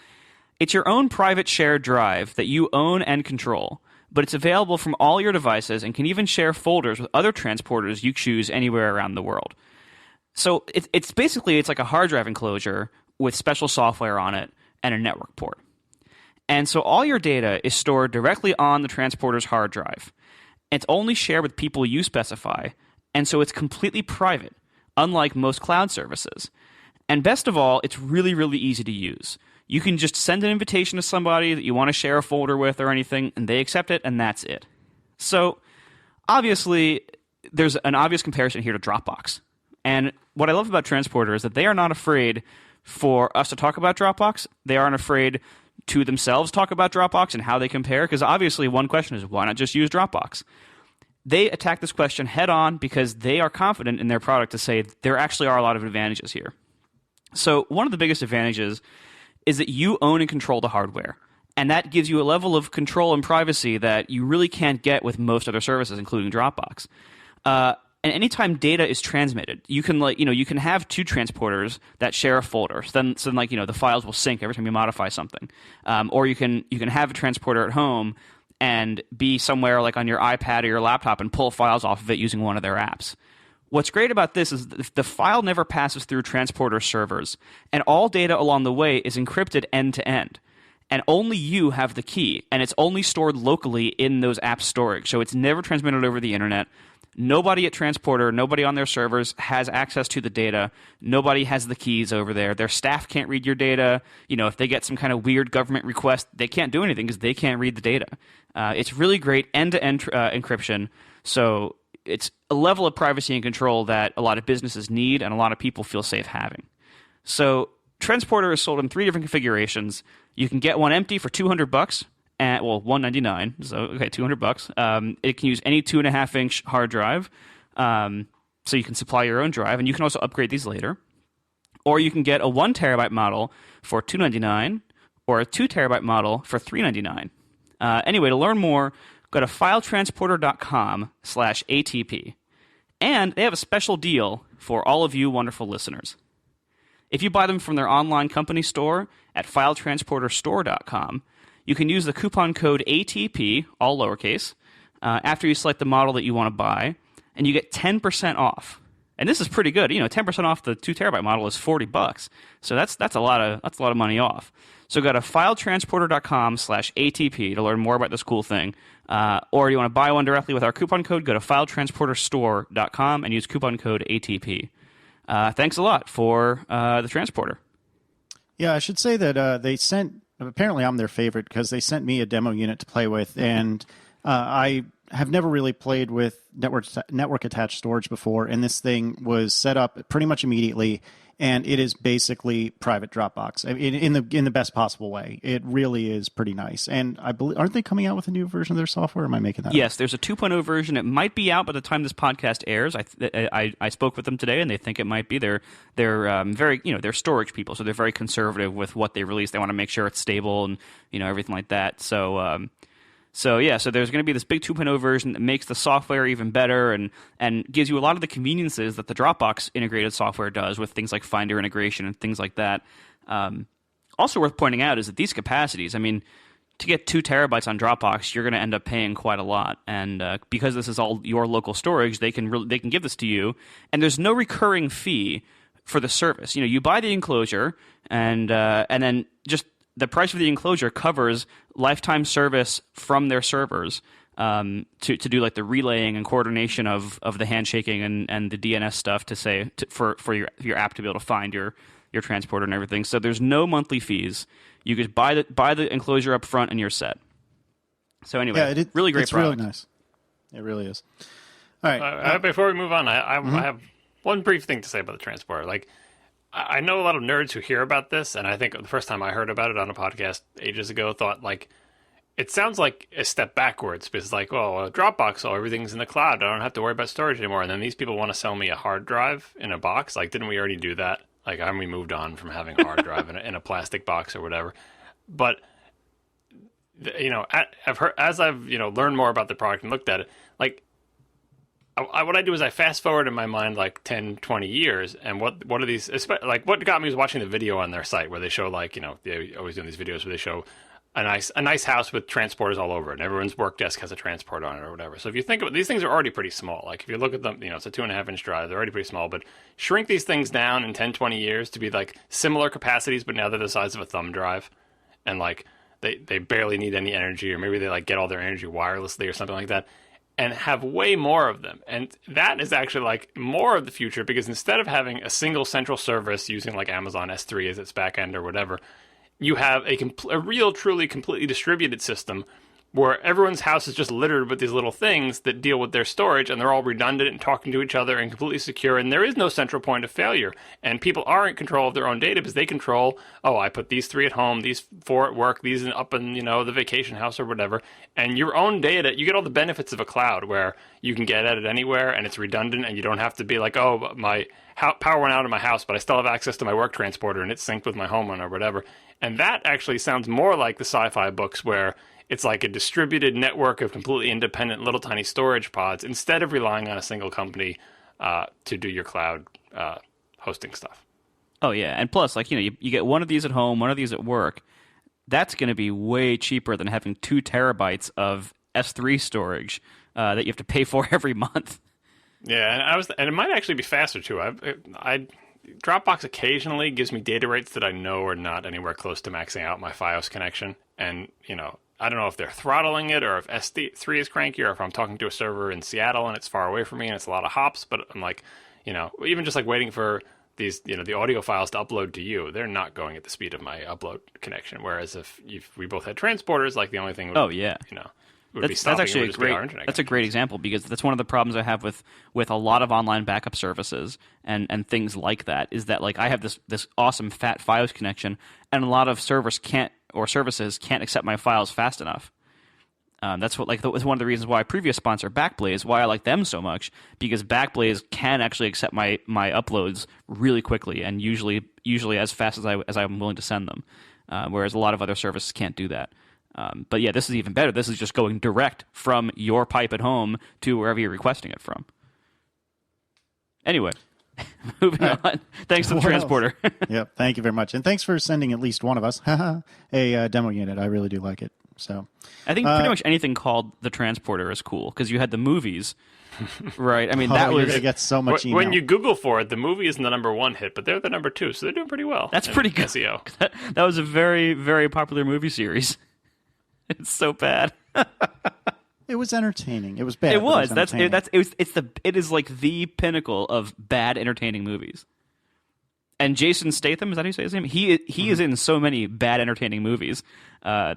It's your own private shared drive that you own and control, but it's available from all your devices and can even share folders with other transporters you choose anywhere around the world. So it's basically it's like a hard drive enclosure with special software on it and a network port. And so all your data is stored directly on the transporter's hard drive. It's only shared with people you specify, and so it's completely private, unlike most cloud services. And best of all, it's really, really easy to use. You can just send an invitation to somebody that you want to share a folder with or anything, and they accept it, and that's it. So obviously, there's an obvious comparison here to Dropbox. And what I love about Transporter is that they are not afraid for us to talk about Dropbox. They aren't afraid to themselves talk about Dropbox and how they compare, because obviously one question is, why not just use Dropbox? They attack this question head on because they are confident in their product to say there actually are a lot of advantages here. So one of the biggest advantages is that you own and control the hardware. And that gives you a level of control and privacy that you really can't get with most other services, including Dropbox. And anytime data is transmitted, you can you can have two transporters that share a folder. So then the files will sync every time you modify something. Or you can have a transporter at home and be somewhere like on your iPad or your laptop and pull files off of it using one of their apps. What's great about this is that the file never passes through transporter servers, and all data along the way is encrypted end to end. And only you have the key, and it's only stored locally in those app storage. So it's never transmitted over the internet. Nobody at Transporter, nobody on their servers has access to the data. Nobody has the keys over there. Their staff can't read your data. If they get some kind of weird government request, they can't do anything because they can't read the data. It's really great end-to-end encryption. So it's a level of privacy and control that a lot of businesses need and a lot of people feel safe having. So Transporter is sold in 3 different configurations. You can get one empty for $200. $199. So okay, $200. It can use any 2.5-inch hard drive, so you can supply your own drive, and you can also upgrade these later. Or you can get a 1 terabyte model for $299, or a 2 terabyte model for $399. Anyway, to learn more, go to filetransporter.com/ATP, and they have a special deal for all of you wonderful listeners. If you buy them from their online company store at filetransporterstore.com, you can use the coupon code ATP, all lowercase, after you select the model that you want to buy, and you get 10% off. And this is pretty good. 10% off the 2 terabyte model is $40. So that's a lot of money off. So go to filetransporter.com/ATP to learn more about this cool thing. Or you want to buy one directly with our coupon code, go to filetransporterstore.com and use coupon code ATP. Thanks a lot for the Transporter. Yeah, I should say that they sent. Apparently, I'm their favorite because they sent me a demo unit to play with, and I have never really played with network attached storage before, and this thing was set up pretty much immediately, and it is basically private Dropbox in the best possible way. It really is pretty nice, and I believe, aren't they coming out with a new version of their software? Or am I making that Yes, up? there's a 2.0 version. It might be out by the time this podcast airs. I spoke with them today, and they think it might be. They're very they're storage people, so they're very conservative with what they release. They want to make sure it's stable and everything like that. So there's going to be this big 2.0 version that makes the software even better and gives you a lot of the conveniences that the Dropbox integrated software does with things like Finder integration and things like that. Also worth pointing out is that these capacities, to get 2 terabytes on Dropbox, you're going to end up paying quite a lot. And because this is all your local storage, they can give this to you, and there's no recurring fee for the service. You buy the enclosure, and then just the price of the enclosure covers lifetime service from their servers to do like the relaying and coordination of the handshaking and the DNS stuff for your app to be able to find your transporter and everything. So there's no monthly fees. You just buy the enclosure up front and you're set. So anyway, yeah, really great it's product. Really nice. It really is. All right. Before we move on, I have one brief thing to say about the Transporter. Like, I know a lot of nerds who hear about this, and I think the first time I heard about it on a podcast ages ago, thought, like, it sounds like a step backwards, because, like, Dropbox, everything's in the cloud. I don't have to worry about storage anymore. And then these people want to sell me a hard drive in a box. Like, didn't we already do that? Like, we moved on from having a hard drive in a plastic box or whatever. But, I've heard, as I've, learned more about the product and looked at it, like, what I do is I fast forward in my mind like 10, 20 years, and what are these, like what got me was watching the video on their site where they show, like, they're always doing these videos where they show a nice house with transporters all over it, and everyone's work desk has a transporter on it or whatever. So if you think about these things are already pretty small. Like if you look at them, it's a 2.5-inch drive. They're already pretty small, but shrink these things down in 10, 20 years to be like similar capacities, but now they're the size of a thumb drive, and like they barely need any energy, or maybe they like get all their energy wirelessly or something like that, and have way more of them. And that is actually like more of the future, because instead of having a single central service using like Amazon S3 as its backend or whatever, you have a real, truly, completely distributed system where everyone's house is just littered with these little things that deal with their storage, and they're all redundant and talking to each other and completely secure, and there is no central point of failure. And people are in control of their own data because they control, I put these 3 at home, these 4 at work, these up in, the vacation house or whatever. And your own data, you get all the benefits of a cloud where you can get at it anywhere and it's redundant, and you don't have to be like, my power went out of my house, but I still have access to my work transporter and it's synced with my home one or whatever. And that actually sounds more like the sci-fi books where it's like a distributed network of completely independent little tiny storage pods instead of relying on a single company to do your cloud hosting stuff. Oh, yeah. And plus, like, you get one of these at home, one of these at work. That's going to be way cheaper than having 2 terabytes of S3 storage that you have to pay for every month. Yeah, and it might actually be faster, too. Dropbox occasionally gives me data rates that I know are not anywhere close to maxing out my FiOS connection. And, I don't know if they're throttling it or if S3 is cranky or if I'm talking to a server in Seattle and it's far away from me and it's a lot of hops. But I'm like, even just like waiting for these, the audio files to upload to you, they're not going at the speed of my upload connection. Whereas if we both had transporters, like the only thing would, would be stopping that's actually would just be our internet that's a great example, because that's one of the problems I have with a lot of online backup services and things like that, is that like I have this awesome fat FiOS connection, and a lot of services can't accept my files fast enough. That's what that was one of the reasons why a previous sponsor, Backblaze, why I like them so much, because Backblaze can actually accept my uploads really quickly and usually as fast as I'm willing to send them, whereas a lot of other services can't do that. But yeah, this is even better. This is just going direct from your pipe at home to wherever you're requesting it from. Anyway, moving on. Thanks to the transporter. Yep, thank you very much. And thanks for sending at least one of us a demo unit. I really do like it. So I think pretty much anything called the transporter is cool, because you had the movies, right? I mean, that you're was... going to get so much email. When you Google for it, the movie isn't the #1 hit, but they're the #2, so they're doing pretty well. That's pretty good. SEO. That was a very, very popular movie series. It's so bad. It was entertaining. It was bad. It was. It is like the pinnacle of bad entertaining movies. And Jason Statham, is that how you say his name? He is in so many bad entertaining movies. I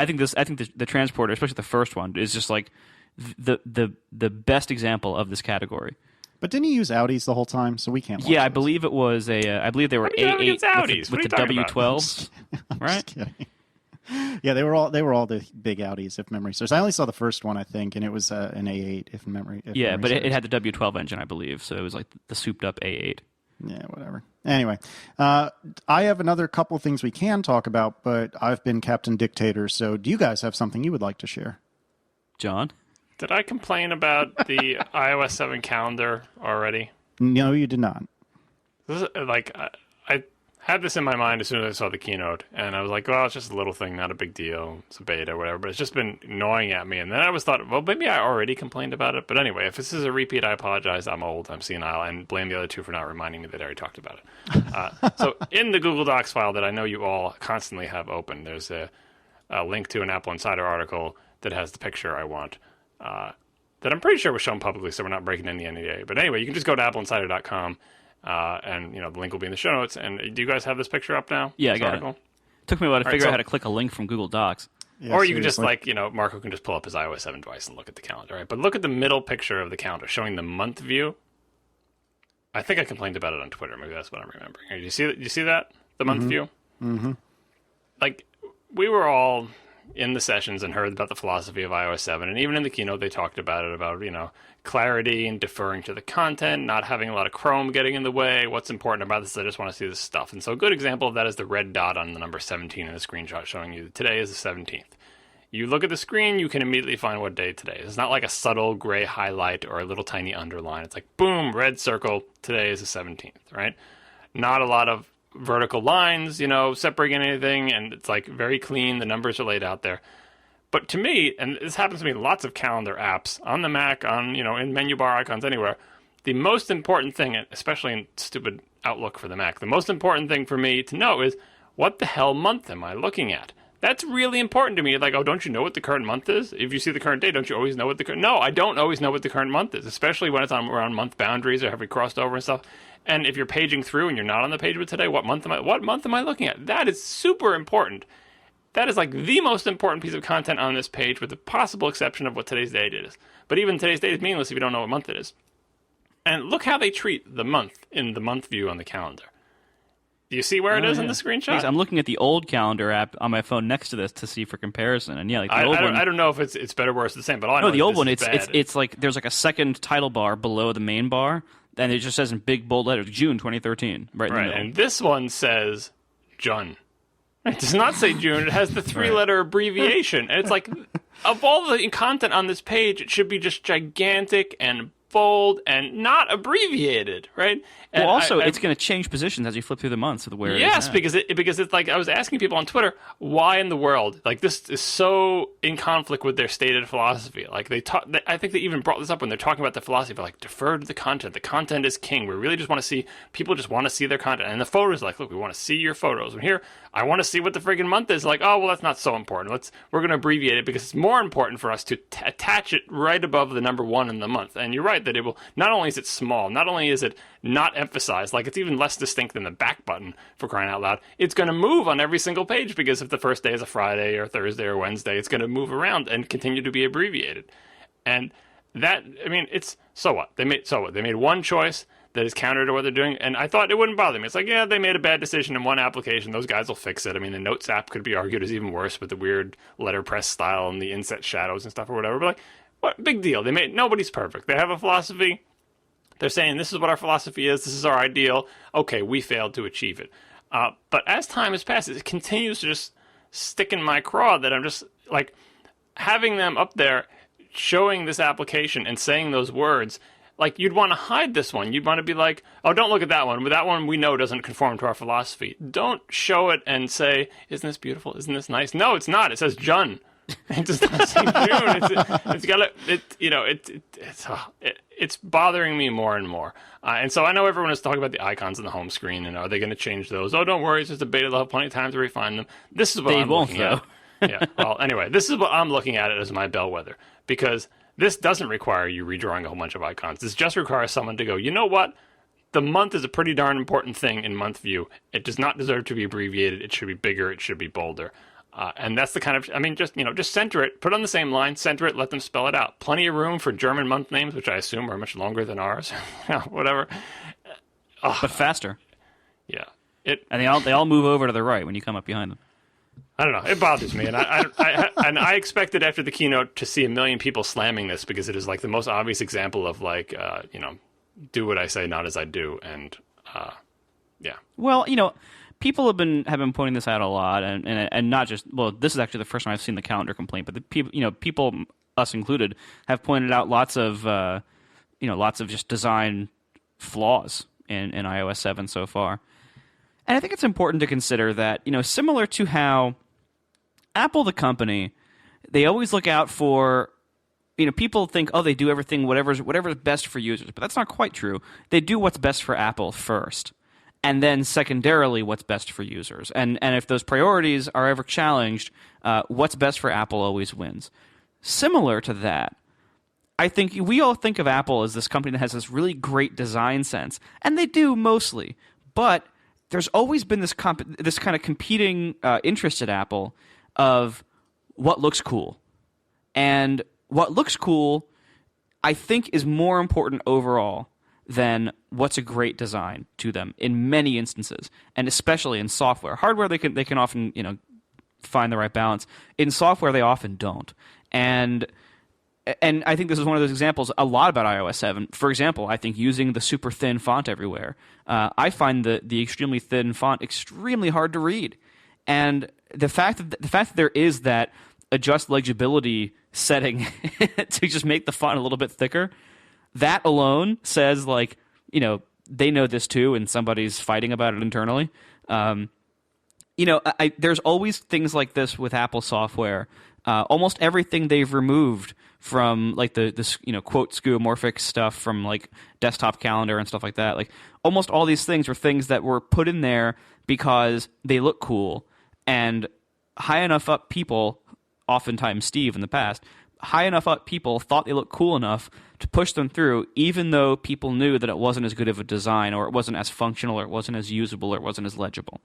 think the Transporter, especially the first one, is just like the best example of this category. But didn't he use Audis the whole time? So we can't watch Yeah, I those. believe it was I believe they were A8 Audis? with the W12s, right? Just kidding. Yeah, they were all the big Audis, if memory serves. I only saw the first one, I think, and it was an A8, if memory. Yeah, but serves. it had the W12 engine, I believe, so it was like the souped up A8. Yeah, whatever. Anyway, I have another couple things we can talk about, but I've been Captain Dictator, so do you guys have something you would like to share? John? Did I complain about the iOS 7 calendar already? No, you did not. This is, I had this in my mind as soon as I saw the keynote, and I was like, well, it's just a little thing, not a big deal. It's a beta or whatever, but it's just been gnawing at me. And then I thought, well, maybe I already complained about it. But anyway, if this is a repeat, I apologize. I'm old, I'm senile, and blame the other two for not reminding me that I already talked about it. So in the Google Docs file that I know you all constantly have open, there's a link to an Apple Insider article that has the picture I want, that I'm pretty sure was shown publicly, so we're not breaking any NDA. But anyway, you can just go to appleinsider.com. And the link will be in the show notes. And do you guys have this picture up now? Yeah, I got it. Took me a while to figure out how to click a link from Google Docs. Yeah, or you can just Marco can just pull up his iOS 7 device and look at the calendar, right? But look at the middle picture of the calendar showing the month view. I think I complained about it on Twitter. Maybe that's what I'm remembering. Do you see that? The month view? Mm-hmm. Like, we were all in the sessions and heard about the philosophy of iOS 7, and even in the keynote they talked about it, about clarity and deferring to the content, not having a lot of Chrome getting in the way. What's important about this is I just want to see this stuff. And so a good example of that is the red dot on the number 17 in the screenshot showing you that today is the 17th. You look at the screen, you can immediately find what day today is. It's not like a subtle gray highlight or a little tiny underline. It's like, boom, red circle, today is the 17th, right? Not a lot of vertical lines, separating anything, and it's like very clean. The numbers are laid out there. But to me, and this happens to me in lots of calendar apps on the Mac, in menu bar icons anywhere, the most important thing, especially in stupid Outlook for the Mac, the most important thing for me to know is, what the hell month am I looking at? That's really important to me. Like, oh, don't you know what the current month is? If you see the current date, don't you always know what the current... No, I don't always know what the current month is, especially when it's around month boundaries or have we crossed over and stuff. And if you're paging through and you're not on the page with today, what month am I looking at? That is super important. That is like the most important piece of content on this page, with the possible exception of what today's date is. But even today's date is meaningless if you don't know what month it is. And look how they treat the month in the month view on the calendar. Do you see where it is in the screenshot? Yes, I'm looking at the old calendar app on my phone next to this to see for comparison. And yeah, like the old one, I don't know if it's better or worse the same, but all I know the old one, it's like there's like a second title bar below the main bar, and it just says in big bold letters, June 2013, right in the middle. And this one says Jun. It does not say June. It has the 3-letter abbreviation. And it's like, of all the content on this page, it should be just gigantic and bold and not abbreviated, right? And well, also, it's going to change positions as you flip through the months of where yes, it is. because it's like, I was asking people on Twitter, why in the world? Like, this is so in conflict with their stated philosophy. Like, I think they even brought this up when they're talking about the philosophy, like, defer to the content. The content is king. We really just want to see, people just want to see their content. And the photos, like, look, we want to see your photos. And here, I want to see what the friggin' month is. Like, oh, well, that's not so important. We're going to abbreviate it because it's more important for us to attach it right above the number 1 in the month. And you're right that it will, not only is it small, not only is it not emphasized, like it's even less distinct than the back button, for crying out loud, it's going to move on every single page, because if the first day is a Friday or Thursday or Wednesday, it's going to move around and continue to be abbreviated. And that, I mean, it's, so what? They made one choice that is counter to what they're doing, and I thought it wouldn't bother me. It's like, yeah, they made a bad decision in one application. Those guys will fix it. I mean, the Notes app could be argued is even worse with the weird letterpress style and the inset shadows and stuff or whatever. But like, what big deal? Nobody's perfect. They have a philosophy. They're saying, this is what our philosophy is. This is our ideal. Okay, we failed to achieve it. But as time has passed, it continues to just stick in my craw that I'm just like, having them up there showing this application and saying those words. Like, you'd want to hide this one. You'd want to be like, oh, don't look at that one. But that one we know doesn't conform to our philosophy. Don't show it and say, isn't this beautiful? Isn't this nice? No, it's not. It says Jun. It does not say June. It's bothering me more and more. And so I know everyone is talking about the icons on the home screen, and are they going to change those? Oh, don't worry. It's just a beta. They'll have plenty of time to refine them. This is what I'm looking at. Yeah. Well, anyway, this is what I'm looking at it as my bellwether, because this doesn't require you redrawing a whole bunch of icons. This just requires someone to go, you know what? The month is a pretty darn important thing in month view. It does not deserve to be abbreviated. It should be bigger. It should be bolder. And that's the kind of, I mean, just center it, put it on the same line, center it, let them spell it out. Plenty of room for German month names, which I assume are much longer than ours. Whatever. But faster. Yeah. And they all move over to the right when you come up behind them. I don't know. It bothers me, and I expected after the keynote to see a million people slamming this, because it is like the most obvious example of like, do what I say, not as I do, and yeah. Well, people have been pointing this out a lot, and not just, well, this is actually the first time I've seen the calendar complaint, but the people, us included, have pointed out lots of just design flaws in iOS 7 so far. And I think it's important to consider that, similar to how Apple, the company, they always look out for, people think, oh, they do everything, whatever's best for users. But that's not quite true. They do what's best for Apple first, and then secondarily what's best for users. And if those priorities are ever challenged, what's best for Apple always wins. Similar to that, I think we all think of Apple as this company that has this really great design sense, and they do mostly. But there's always been this kind of competing interest at Apple of what looks cool. And what looks cool, I think, is more important overall than what's a great design to them in many instances, and especially in software. Hardware, they can often find the right balance. In software, they often don't. And I think this is one of those examples a lot about iOS 7. For example, I think using the super thin font everywhere. I find the extremely thin font extremely hard to read. And the fact that there is that adjust legibility setting to just make the font a little bit thicker, that alone says, like, they know this too, and somebody's fighting about it internally. There's always things like this with Apple software. Almost everything they've removed from like the quote skeuomorphic stuff from like desktop calendar and stuff like that. Like almost all these things were things that were put in there because they look cool, and high enough up people, oftentimes Steve in the past, high enough up people thought they looked cool enough to push them through, even though people knew that it wasn't as good of a design, or it wasn't as functional, or it wasn't as usable, or it wasn't as legible.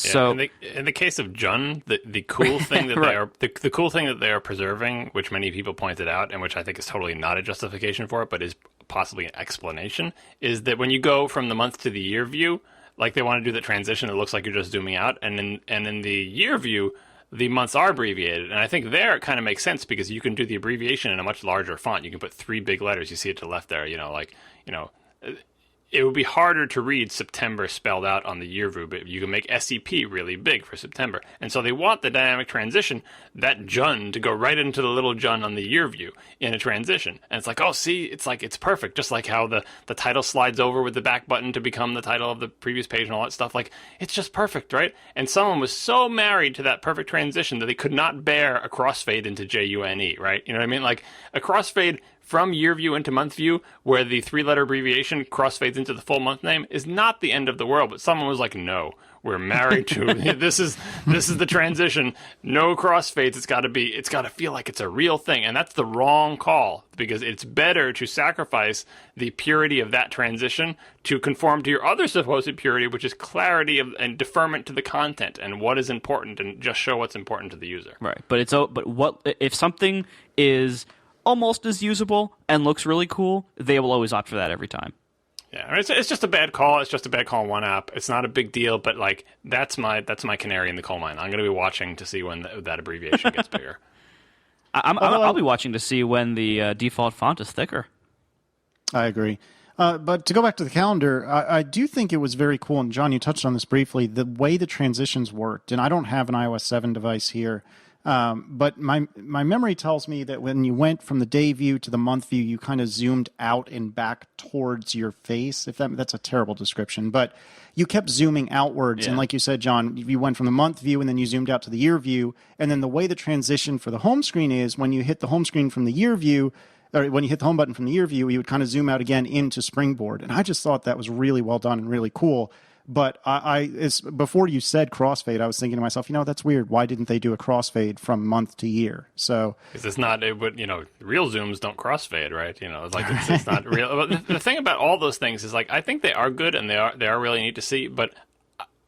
Yeah, so in the case of Jun, the cool thing that right. they are the cool thing that they are preserving, which many people pointed out, and which I think is totally not a justification for it, but is possibly an explanation, is that when you go from the month to the year view, like they want to do the transition, it looks like you're just zooming out, and in the year view, the months are abbreviated. And I think there it kind of makes sense because you can do the abbreviation in a much larger font. You can put 3 big letters. You see it to the left there, it would be harder to read September spelled out on the year view, but you can make SEP really big for September. And so they want the dynamic transition, that Jun, to go right into the little Jun on the year view in a transition. And it's like, oh, see, it's perfect. Just like how the title slides over with the back button to become the title of the previous page and all that stuff. Like, it's just perfect, right? And someone was so married to that perfect transition that they could not bear a crossfade into JUNE, right? You know what I mean? Like, a crossfade from year view into month view, where the 3-letter abbreviation crossfades into the full month name, is not the end of the world. But someone was like, no, we're married to this is the transition. No crossfades. It's got to feel like it's a real thing. And that's the wrong call, because it's better to sacrifice the purity of that transition to conform to your other supposed purity, which is clarity and deferment to the content and what is important, and just show what's important to the user. Right. But what if something is almost as usable and looks really cool, they will always opt for that every time. Yeah, it's just a bad call. It's just a bad call in one app. It's not a big deal, but like that's my canary in the coal mine. I'm going to be watching to see when that abbreviation gets bigger. I'll be watching to see when the default font is thicker. I agree. But to go back to the calendar, I do think it was very cool, and John, you touched on this briefly, the way the transitions worked. And I don't have an iOS 7 device here, but my memory tells me that when you went from the day view to the month view, you kind of zoomed out and back towards your face. If that's a terrible description, but you kept zooming outwards. Yeah. And like you said, John, you went from the month view and then you zoomed out to the year view. And then the way the transition for the home screen is, when you hit the home screen from the year view, or when you hit the home button from the year view, you would kind of zoom out again into Springboard. And I just thought that was really well done and really cool. But before you said crossfade, I was thinking to myself, that's weird. Why didn't they do a crossfade from month to year? So because it's not, real zooms don't crossfade, right? It's like it's not real. But the thing about all those things is, like, I think they are good and they are really neat to see. But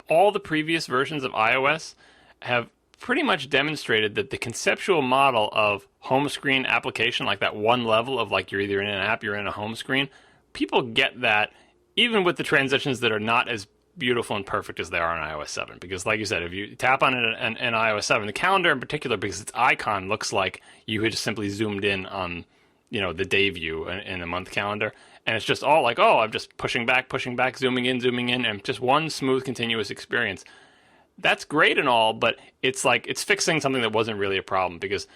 all the previous versions of iOS have pretty much demonstrated that the conceptual model of home screen application, like that one level of like you're either in an app, you're in a home screen, people get that even with the transitions that are not as beautiful and perfect as they are on iOS 7. Because like you said, if you tap on an iOS 7, the calendar in particular, because its icon looks like you had just simply zoomed in on, the day view in the month calendar. And it's just all like, oh, I'm just pushing back, zooming in, and just one smooth, continuous experience. That's great and all, but it's like it's fixing something that wasn't really a problem, because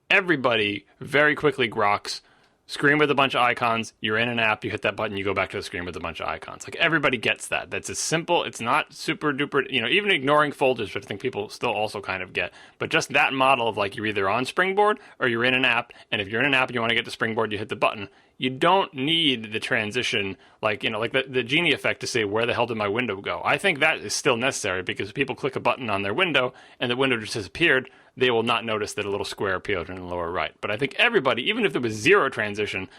everybody very quickly groks screen with a bunch of icons. You're in an app, you hit that button, you go back to the screen with a bunch of icons. Like, everybody gets that. That's as simple. It's not super duper, even ignoring folders, which I think people still also kind of get. But just that model of like you're either on Springboard or you're in an app, and if you're in an app and you want to get to Springboard, you hit the button. You don't need the transition, like the Genie effect to say, where the hell did my window go? I think that is still necessary, because if people click a button on their window and the window just disappeared, they will not notice that a little square appeared in the lower right. But I think everybody, even if there was zero transition,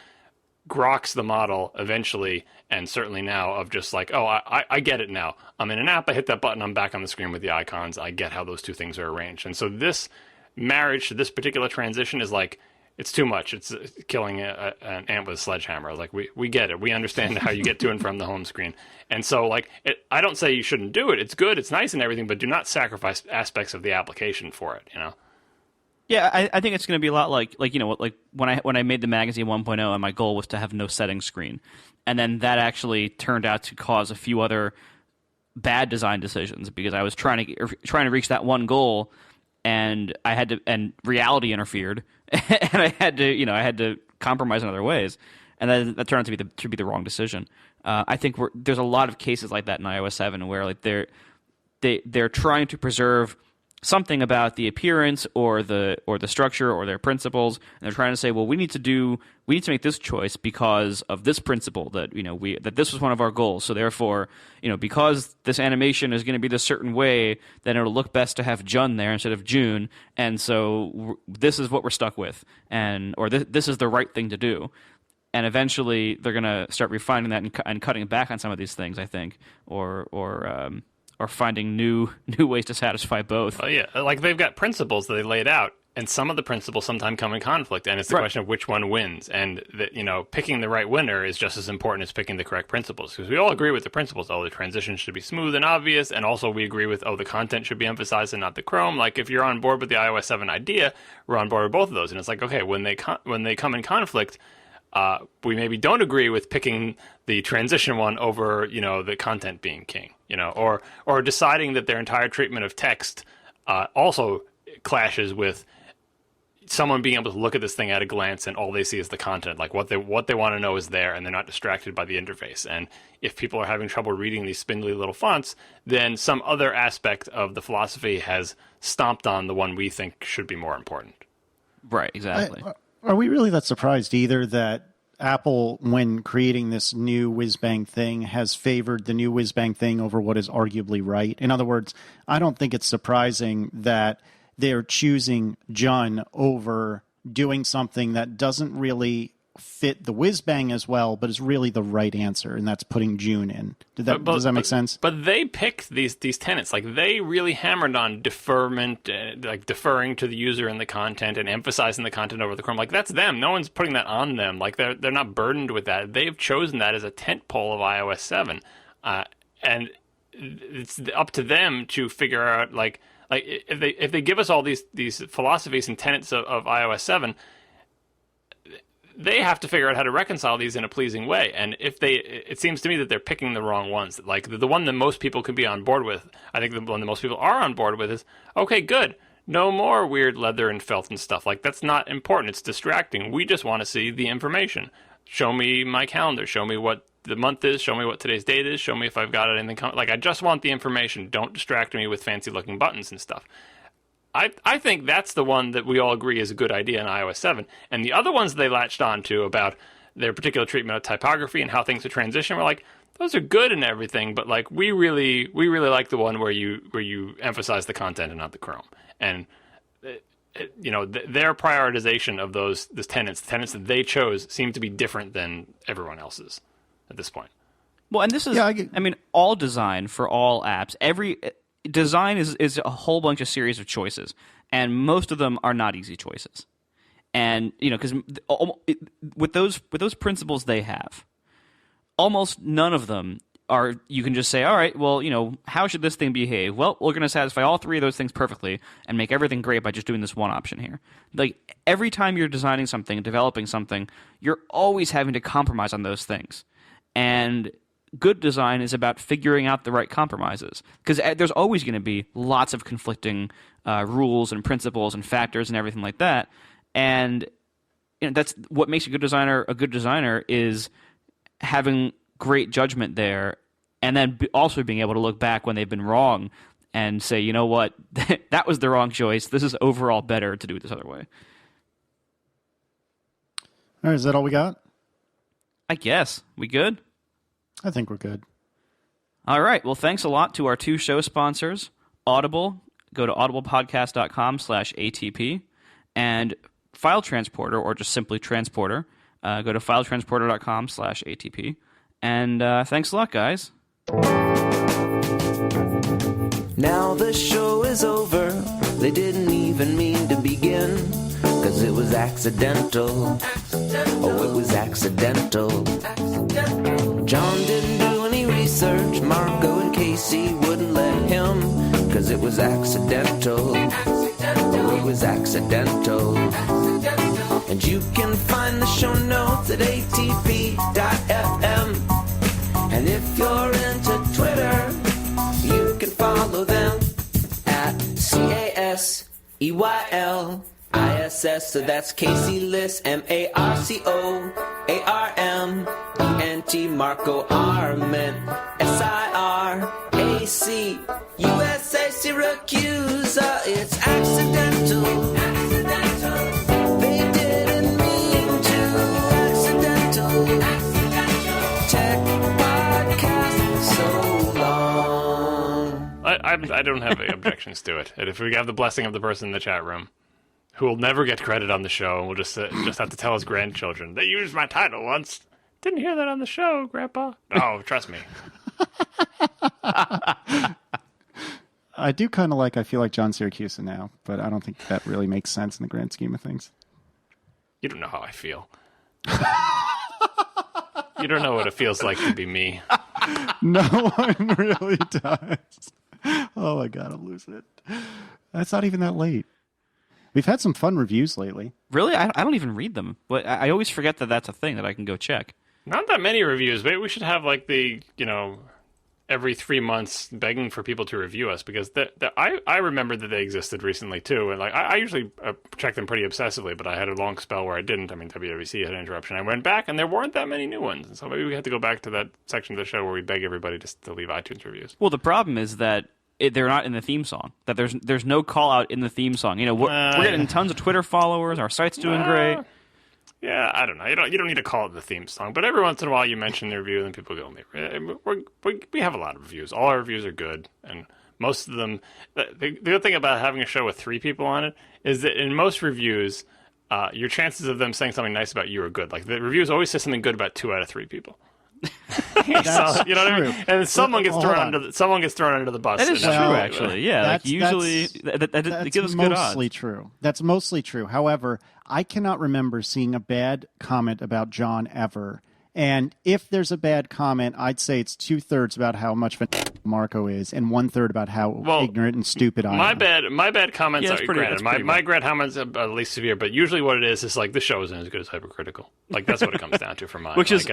groks the model eventually, and certainly now, of just like, oh, I get it now. I'm in an app, I hit that button, I'm back on the screen with the icons. I get how those two things are arranged. And so this marriage to this particular transition is like, it's too much. It's killing an ant with a sledgehammer. Like, we get it. We understand how you get to and from the home screen. And so, like, I don't say you shouldn't do it. It's good. It's nice and everything, but do not sacrifice aspects of the application for it, Yeah, I think it's going to be a lot like when I made the magazine 1.0, and my goal was to have no settings screen. And then that actually turned out to cause a few other bad design decisions, because I was trying to reach that one goal, and reality interfered, and I had to compromise in other ways. and then that turned out to be the wrong decision. I think there's a lot of cases like that in iOS 7 where like they're trying to preserve something about the appearance or the structure or their principles, and they're trying to say, well, we need to make this choice because of this principle that that this was one of our goals. So therefore, because this animation is going to be this certain way, then it'll look best to have Jun there instead of June, and so this is what we're stuck with, or this is the right thing to do. And eventually, they're going to start refining that and cutting back on some of these things, I think, or finding new ways to satisfy both. Oh, yeah. Like, they've got principles that they laid out, and some of the principles sometimes come in conflict, and it's the question of which one wins. And, picking the right winner is just as important as picking the correct principles, because we all agree with the principles. The transition should be smooth and obvious, and also we agree with, the content should be emphasized and not the Chrome. Like, if you're on board with the iOS 7 idea, we're on board with both of those. And it's like, okay, when they come in conflict, we maybe don't agree with picking the transition one over, the content being king, or deciding that their entire treatment of text also clashes with someone being able to look at this thing at a glance and all they see is the content. Like what they want to know is there, and they're not distracted by the interface. And if people are having trouble reading these spindly little fonts, then some other aspect of the philosophy has stomped on the one we think should be more important. Right, exactly. Are we really that surprised either that Apple, when creating this new whiz-bang thing, has favored the new whiz-bang thing over what is arguably right? In other words, I don't think it's surprising that they're choosing Jun over doing something that doesn't really fit the whiz-bang as well, but is really the right answer, and that's putting June in. Does that make sense? But they picked these tenets. Like, they really hammered on deferment, like deferring to the user and the content, and emphasizing the content over the Chrome. Like, that's them. No one's putting that on them. Like, they're not burdened with that. They've chosen that as a tentpole of iOS 7, and it's up to them to figure out like if they give us all these philosophies and tenets of iOS 7. They have to figure out how to reconcile these in a pleasing way. And it seems to me that they're picking the wrong ones. Like, the one that most people can be on board with, I think the one that most people are on board with is, okay, good. No more weird leather and felt and stuff. Like, that's not important. It's distracting. We just want to see the information. Show me my calendar. Show me what the month is. Show me what today's date is. Show me if I've got anything coming. Like, I just want the information. Don't distract me with fancy-looking buttons and stuff. I think that's the one that we all agree is a good idea in iOS 7. And the other ones they latched on to about their particular treatment of typography and how things would transition were like, those are good and everything, but like we really like the one where you emphasize the content and not the Chrome. And their prioritization of the tenets that they chose seem to be different than everyone else's at this point. Well, and this is, I mean, all design for all apps, design is a whole bunch of series of choices, and most of them are not easy choices. And because with those principles they have, almost none of them are. You can just say, all right, well, how should this thing behave? Well, we're going to satisfy all three of those things perfectly and make everything great by just doing this one option here. Like, every time you're designing something, developing something, you're always having to compromise on those things, and good design is about figuring out the right compromises, because there's always going to be lots of conflicting rules and principles and factors and everything like that. And that's what makes a good designer is having great judgment there, and then also being able to look back when they've been wrong and say, you know what, that was the wrong choice. This is overall better to do it this other way. All right, is that all we got? I guess. We good? I think we're good. All right. Well, thanks a lot to our two show sponsors, Audible. Go to audiblepodcast.com/ATP, and File Transporter, or just simply Transporter. Go to filetransporter.com/ATP. And thanks a lot, guys. Now the show is over. They didn't even mean to begin, 'cause it was accidental. Oh, it was accidental. John didn't do any research. Marco and Casey wouldn't let him, 'cause it was accidental. Oh, it was accidental. And you can find the show notes at atp.fm. And if you're into Twitter, you can follow them at CASEYL. ISS, so that's Casey Liss, MARCOARMENT, Marco Arment, SIRAC, USA, Syracuse, it's accidental. They didn't mean to, accidental. Tech podcast, so long. I don't have any objections to it. And if we have the blessing of the person in the chat room, who will never get credit on the show, and will just have to tell his grandchildren, they used my title once. Didn't hear that on the show, Grandpa. Oh, trust me. I do kind of I feel like John Syracuse now, but I don't think that really makes sense in the grand scheme of things. You don't know how I feel. You don't know what it feels like to be me. No one really does. Oh my God, I'm losing it. That's not even that late. We've had some fun reviews lately. Really? I don't even read them. But I always forget that that's a thing that I can go check. Not that many reviews. Maybe we should have every 3 months begging for people to review us, because I remember that they existed recently too, and I usually check them pretty obsessively, but I had a long spell where I didn't. I mean, WWC had an interruption. I went back and there weren't that many new ones, so maybe we had to go back to that section of the show where we beg everybody just to leave iTunes reviews. Well, the problem is that they're not in the theme song. That there's no call out in the theme song. We're getting tons of Twitter followers. Our site's doing great. Yeah, I don't know. You don't need to call it the theme song, but every once in a while you mention the review, and then people go, we have a lot of reviews. All our reviews are good, and most of them. The good thing about having a show with 3 people on it is that in most reviews, your chances of them saying something nice about you are good. Like, the reviews always say something good about 2 out of 3 people. That's you know what I mean? true. And someone gets thrown under the bus. That is true, actually. Yeah, usually it gives us good odds. Mostly true. That's mostly true. However, I cannot remember seeing a bad comment about John ever. And if there's a bad comment, I'd say it's 2/3 about how much of a Marco is, and 1/3 about how ignorant and stupid I am. My bad comments are granted. My bad. comments are at least severe, but usually what it is like, the show isn't as good as Hypercritical. Like, that's what it comes down to for mine. which is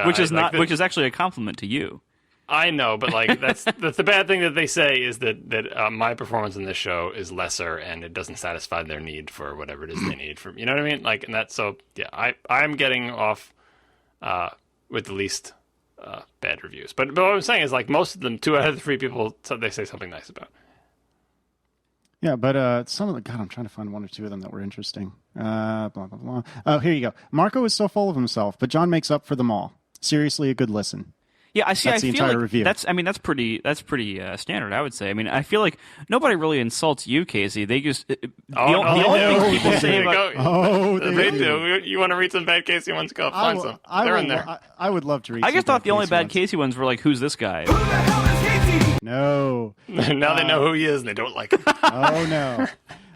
actually a compliment to you. I know, but that's the bad thing that they say is that my performance in this show is lesser, and it doesn't satisfy their need for whatever it is they need from. You know what I mean? Like, and that's so. Yeah, I'm getting off with the least bad reviews. But what I'm saying is, like, most of them, 2 out of the 3 people, they say something nice about. Yeah, but some of I'm trying to find 1 or 2 of them that were interesting. Blah, blah, blah. Oh, here you go. Marco is so full of himself, but John makes up for them all. Seriously, a good listen. Yeah, I see. That's the feel entire like review. That's pretty standard, I would say. I mean, I feel like nobody really insults you, Casey. They just the only thing people say about they do. You want to read some bad Casey ones? Go find some. They're in there. I would love to read. I just thought the only bad ones. Casey ones were like, "Who's this guy?" Who the hell is Casey? No. Now they know who he is, and they don't like him. Oh no.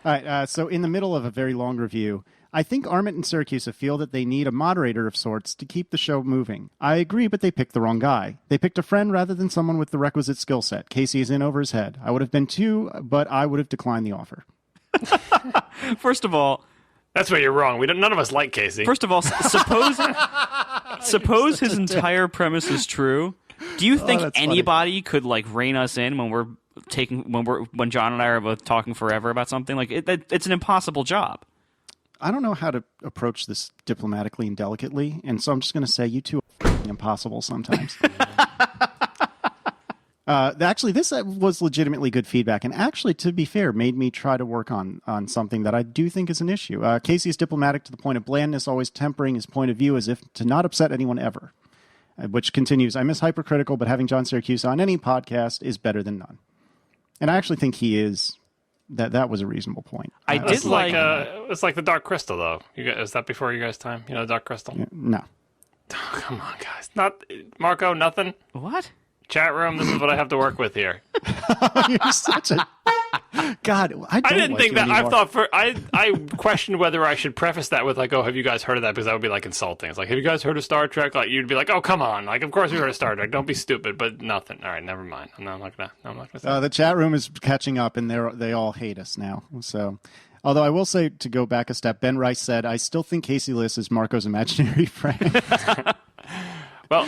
All right. So in the middle of a very long review, I think Arment and Syracuse feel that they need a moderator of sorts to keep the show moving. I agree, but they picked the wrong guy. They picked a friend rather than someone with the requisite skill set. Casey is in over his head. I would have been too, but I would have declined the offer. First of all, that's where you're wrong. None of us like Casey. First of all, suppose his entire premise is true. Do you think anybody could rein us in when when John and I are both talking forever about something? Like it's an impossible job. I don't know how to approach this diplomatically and delicately, and so I'm just going to say you two are impossible sometimes. Actually, this was legitimately good feedback, and actually, to be fair, made me try to work on something that I do think is an issue. Casey is diplomatic to the point of blandness, always tempering his point of view as if to not upset anyone ever. Which continues, I miss Hypercritical, but having John Syracuse on any podcast is better than none. And I actually think he is. That was a reasonable point. I did like it's like the Dark Crystal, though. Is that before you guys' time? You know, the Dark Crystal. Yeah, no. Oh, come on, guys. Not Marco. Nothing. What? Chat room. This is what I have to work with here. You're such a God. I didn't think that. I questioned whether I should preface that with have you guys heard of that? Because that would be insulting. It's like, have you guys heard of Star Trek? You'd be like, oh, come on. Of course we heard of Star Trek. Don't be stupid. But nothing. All right, never mind. I'm not gonna say the chat room is catching up, and they all hate us now. So, although I will say, to go back a step, Ben Rice said, I still think Casey Liss is Marco's imaginary friend. Well,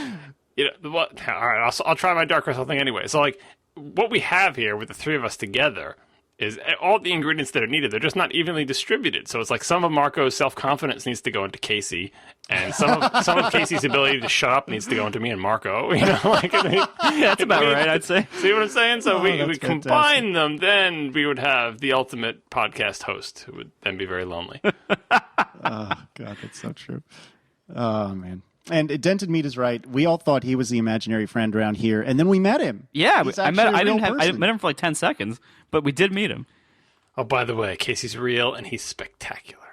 all right, I'll try my Dark Crystal thing anyway. So, what we have here with the 3 of us together is all the ingredients that are needed. They're just not evenly distributed. So it's like some of Marco's self-confidence needs to go into Casey, and some of Casey's ability to shut up needs to go into me and Marco. You know, like That's about right, I'd say. See what I'm saying? So we that's combine them, then we would have the ultimate podcast host who would then be very lonely. Oh, God, that's so true. Oh, man. And Denton Mead is right. We all thought he was the imaginary friend around here, and then we met him. Yeah, He's I met. actually a I real didn't have. I person. met him for like 10 seconds, but we did meet him. Oh, by the way, Casey's real and he's spectacular.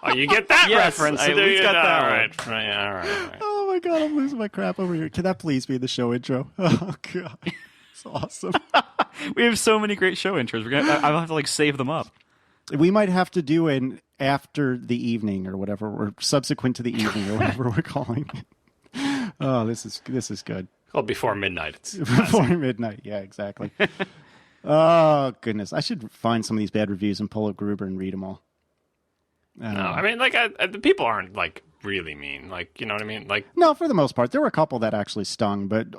Oh, you get that Yes, reference? I So at there least you got go. that All one. right. Right, all right. Oh, my God, I'm losing my crap over here. Can that please be the show intro? Oh, God. It's awesome. We have so many great show intros. I'll have to like save them up. We might have to do an after the evening or whatever, or subsequent to the evening or whatever we're calling it. Oh, this is good. Well, before midnight. It's Before midnight. Yeah, exactly. Oh, goodness. I should find some of these bad reviews and pull up Gruber and read them all. no. I mean, like, the people aren't like really mean. Like, you know what I mean? Like, No, for the most part. There were a couple that actually stung, but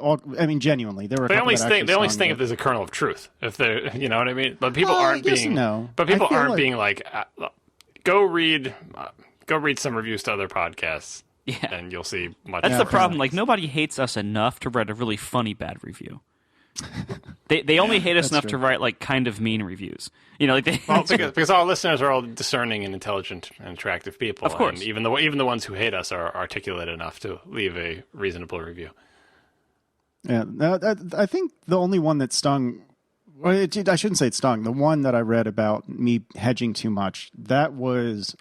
genuinely, there were a they couple only that sting. actually They only stung, sting if but- there's a kernel of truth. If they, you know what I mean. But people aren't yes being. and no. But people I feel aren't like- being like, go read some reviews to other podcasts. Yeah. And you'll see much. That's Yeah, the fair problem. enough. Like nobody hates us enough to write a really funny bad review. They only hate us That's enough true. to write like kind of mean reviews. You know, like they. Well, because our listeners are all discerning and intelligent and attractive people. Of course. And even the ones who hate us are articulate enough to leave a reasonable review. Yeah, no, I think the only one that stung, well, I shouldn't say it stung. The one that I read about me hedging too much, that was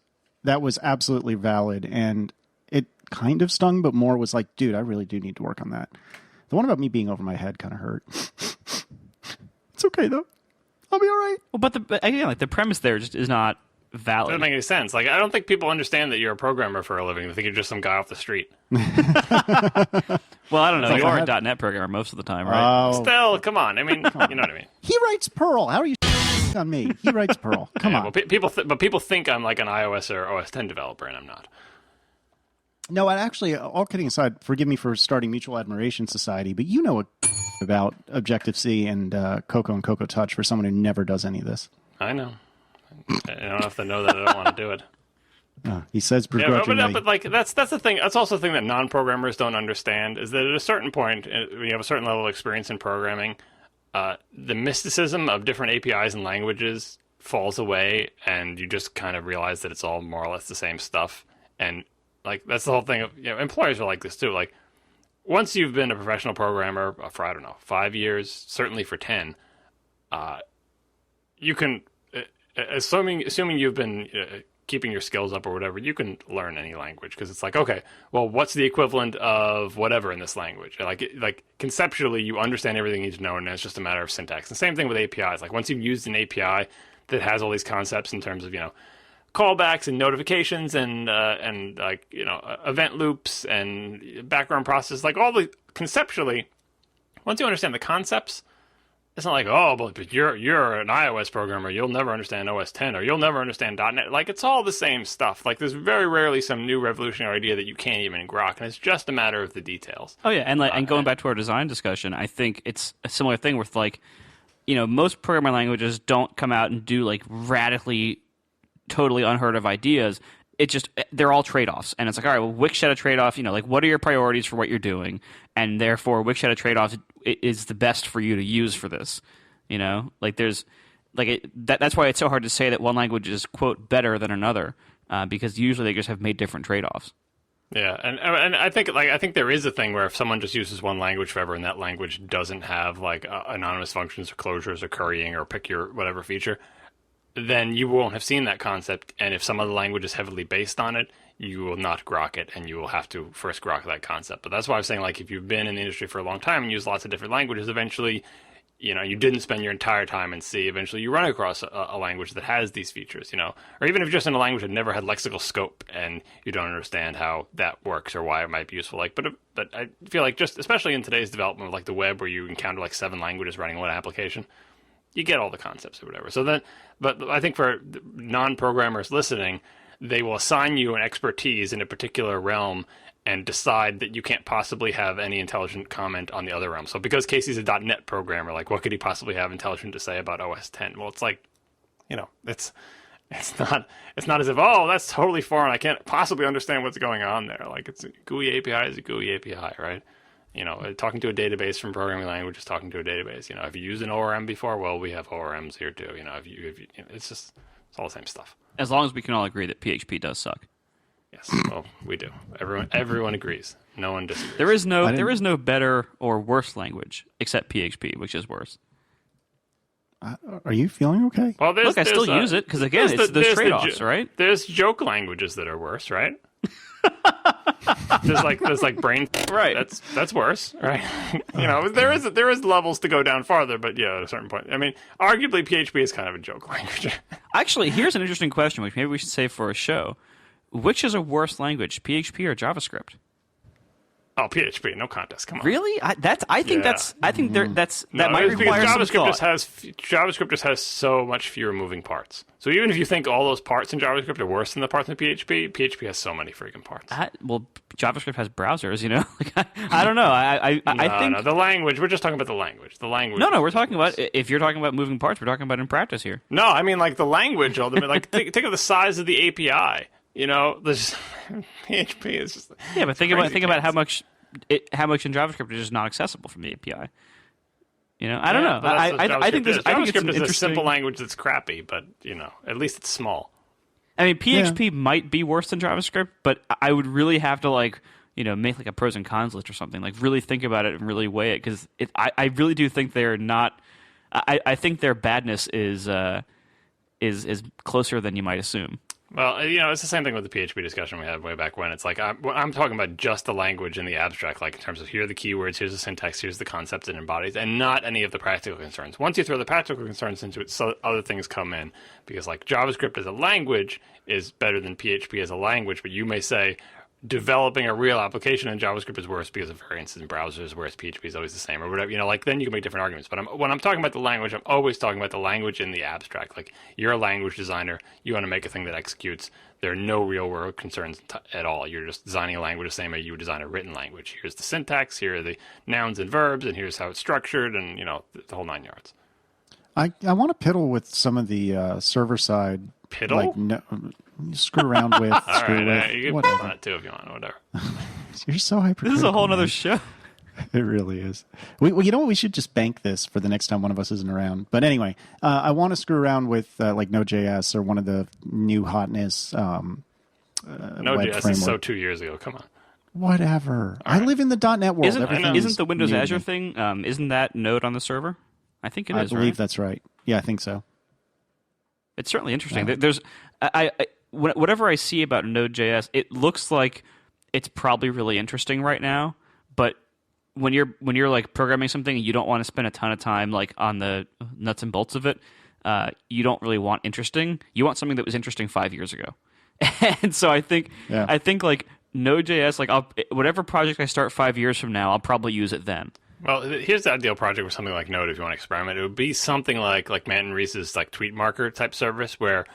absolutely valid, and it kind of stung, but more was like, dude, I really do need to work on that. The one about me being over my head kind of hurt. It's okay though. I'll be all right. Well, but again, like the premise there just is not It valid. doesn't make any sense. Like, I don't think people understand that you're a programmer for a living. They think you're just some guy off the street. Well, I don't know. You I are had- a .NET programmer most of the time, right? Oh, Still, come on. I mean, you know what I mean. he writes Perl. How are you on me? He writes Perl. Come Yeah, on. well, people think I'm like an iOS or OS 10 developer, and I'm not. No, and actually, all kidding aside, forgive me for starting Mutual Admiration Society, but you know about Objective-C and Cocoa and Cocoa Touch for someone who never does any of this. I know. I don't have to know that I don't want to do it. He says Yeah, begrudgingly. but like that's the thing. That's also the thing that non-programmers don't understand is that at a certain point, when you have a certain level of experience in programming, the mysticism of different APIs and languages falls away, and you just kind of realize that it's all more or less the same stuff. And like that's the whole thing of employers are like this too. Like once you've been a professional programmer for I don't know 5 years, certainly for 10, you can assuming you've been keeping your skills up or whatever, you can learn any language because it's like, okay, well, what's the equivalent of whatever in this language? Like conceptually, you understand everything you need to know, and it's just a matter of syntax. And same thing with APIs. Like once you've used an API that has all these concepts in terms of callbacks and notifications and like event loops and background process, like all the conceptually, once you understand the concepts. It's not like, oh, but you're an iOS programmer. You'll never understand OS 10 or you'll never understand .NET. Like, it's all the same stuff. Like, there's very rarely some new revolutionary idea that you can't even grok, and it's just a matter of the details. Oh yeah, and going back to our design discussion, I think it's a similar thing with like, most programming languages don't come out and do like radically, totally unheard of ideas. It just they're all trade-offs, and it's like, all right, well, Wix had a trade-off. Like, what are your priorities for what you're doing, and therefore Wix had a trade-off is the best for you to use for this. Like there's like that's why it's so hard to say that one language is quote better than another because usually they just have made different trade-offs. Yeah, and I think there is a thing where if someone just uses one language forever and that language doesn't have like anonymous functions or closures or currying or pick your whatever feature, then you won't have seen that concept. And if some other language is heavily based on it, you will not grok it, and you will have to first grok that concept. But that's why I was saying, like, if you've been in the industry for a long time and use lots of different languages, eventually, you didn't spend your entire time in C. Eventually, you run across a language that has these features, or even if you're just in a language that never had lexical scope and you don't understand how that works or why it might be useful. Like, but I feel like just especially in today's development of like the web, where you encounter like 7 languages running one application, you get all the concepts or whatever. So then, but I think for non-programmers listening, they will assign you an expertise in a particular realm and decide that you can't possibly have any intelligent comment on the other realm. So because Casey's a .NET programmer, like, what could he possibly have intelligent to say about OS 10? Well, it's like, it's not as if, oh, that's totally foreign, I can't possibly understand what's going on there. Like, it's a GUI API is a GUI API, right? Talking to a database from programming language is talking to a database. Have you used an ORM before? Well, we have ORMs here too. It's all the same stuff. As long as we can all agree that PHP does suck. Yes, well, we do. Everyone agrees. No one disagrees. There is no better or worse language except PHP, which is worse. Are you feeling okay? Well, Look, I still use it because again, there's trade-offs, right? There's joke languages that are worse, right? there's like brain, right? That's worse, right? there is levels to go down farther, but yeah, at a certain point. I mean, arguably PHP is kind of a joke language. Actually, here's an interesting question, which maybe we should save for a show. Which is a worse language, PHP or JavaScript? Oh, PHP, no contest. Come on. Really? I think that might require some thought. JavaScript just has so much fewer moving parts. So even if you think all those parts in JavaScript are worse than the parts in PHP, PHP has so many freaking parts. Well, JavaScript has browsers, I don't know. I think the language. We're just talking about the language. The language. No, we're talking about if you're talking about moving parts, we're talking about in practice here. No, I mean like the language. Ultimately, like think of the size of the API. There's PHP is just but think about how much in JavaScript is just not accessible from the API. I don't know. I think JavaScript is a a simple language that's crappy, but at least it's small. I mean, PHP might be worse than JavaScript, but I would really have to make like a pros and cons list or something. Like really think about it and really weigh it because I really do think they're not. I think their badness is closer than you might assume. Well, it's the same thing with the PHP discussion we had way back when. It's like I'm talking about just the language and the abstract, like in terms of here are the keywords, here's the syntax, here's the concepts it embodies, and not any of the practical concerns. Once you throw the practical concerns into it, so other things come in. Because like JavaScript as a language is better than PHP as a language, but you may say developing a real application in JavaScript is worse because of variances in browsers, whereas PHP is always the same or whatever. Then you can make different arguments. But when I'm talking about the language, I'm always talking about the language in the abstract. Like you're a language designer, you want to make a thing that executes. There are no real world concerns at all. You're just designing a language the same way you would design a written language. Here's the syntax, here are the nouns and verbs, and here's how it's structured, and the whole 9 yards. I want to piddle with some of the server side. Piddle? Like screw around with. All right, you can piddle on it too if you want, whatever. You're so hypercritical. This is a whole other man. show. It really is. You know what? We should just bank this for the next time one of us isn't around. But anyway, I want to screw around with like Node.js or one of the new hotness. Node.js is so 2 years ago. Come on. Whatever. I live in the .NET world. Isn't the Windows Azure thing? Isn't that Node on the server? I think it is. I believe right? that's right. Yeah, I think so. It's certainly interesting. There's whatever I see about Node.js, it looks like it's probably really interesting right now. But when you're like programming something and you don't want to spend a ton of time like on the nuts and bolts of it, you don't really want interesting. You want something that was interesting 5 years ago. And so I think like Node.js, like whatever project I start 5 years from now, I'll probably use it then. Well, here's the ideal project with something like Node if you want to experiment. It would be something like Matt and Reese's like tweet marker type service where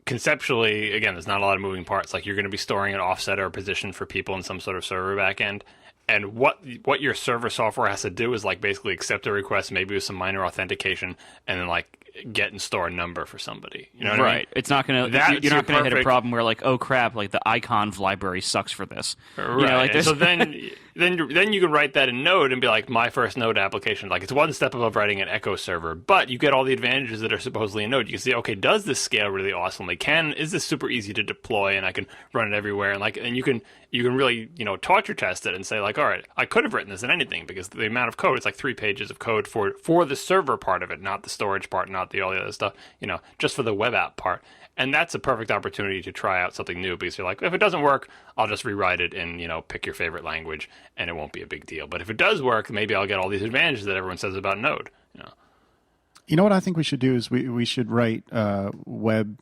conceptually, again, there's not a lot of moving parts. Like you're going to be storing an offset or a position for people in some sort of server backend. And what your server software has to do is like basically accept a request, maybe with some minor authentication, and then like get and store a number for somebody. You know what I mean? It's not going to. You're not going to hit a problem where like, oh crap, like the icons library sucks for this. Right. So then you can write that in Node and be like, my first Node application. Like it's one step above writing an Echo server, but you get all the advantages that are supposedly in Node. You can see, okay, does this scale really awesomely? Is this super easy to deploy and I can run it everywhere? And you can really torture test it and say like, all right, I could have written this in anything because the amount of code, it's like 3 pages of code for the server part of it, not the storage part, not all the other stuff, just for the web app part. And that's a perfect opportunity to try out something new because you're like, if it doesn't work, I'll just rewrite it in, pick your favorite language and it won't be a big deal. But if it does work, maybe I'll get all these advantages that everyone says about Node. You know what I think we should do is we should write websites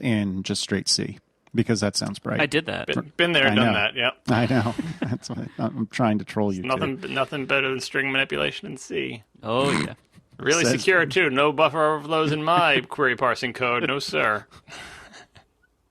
in just straight C because that sounds bright. I did that. Been there, done that, yeah. I know. That's what I'm trying to troll you. Nothing better than string manipulation in C. Oh, yeah. Really secure, too. No buffer overflows in my query parsing code. No, sir.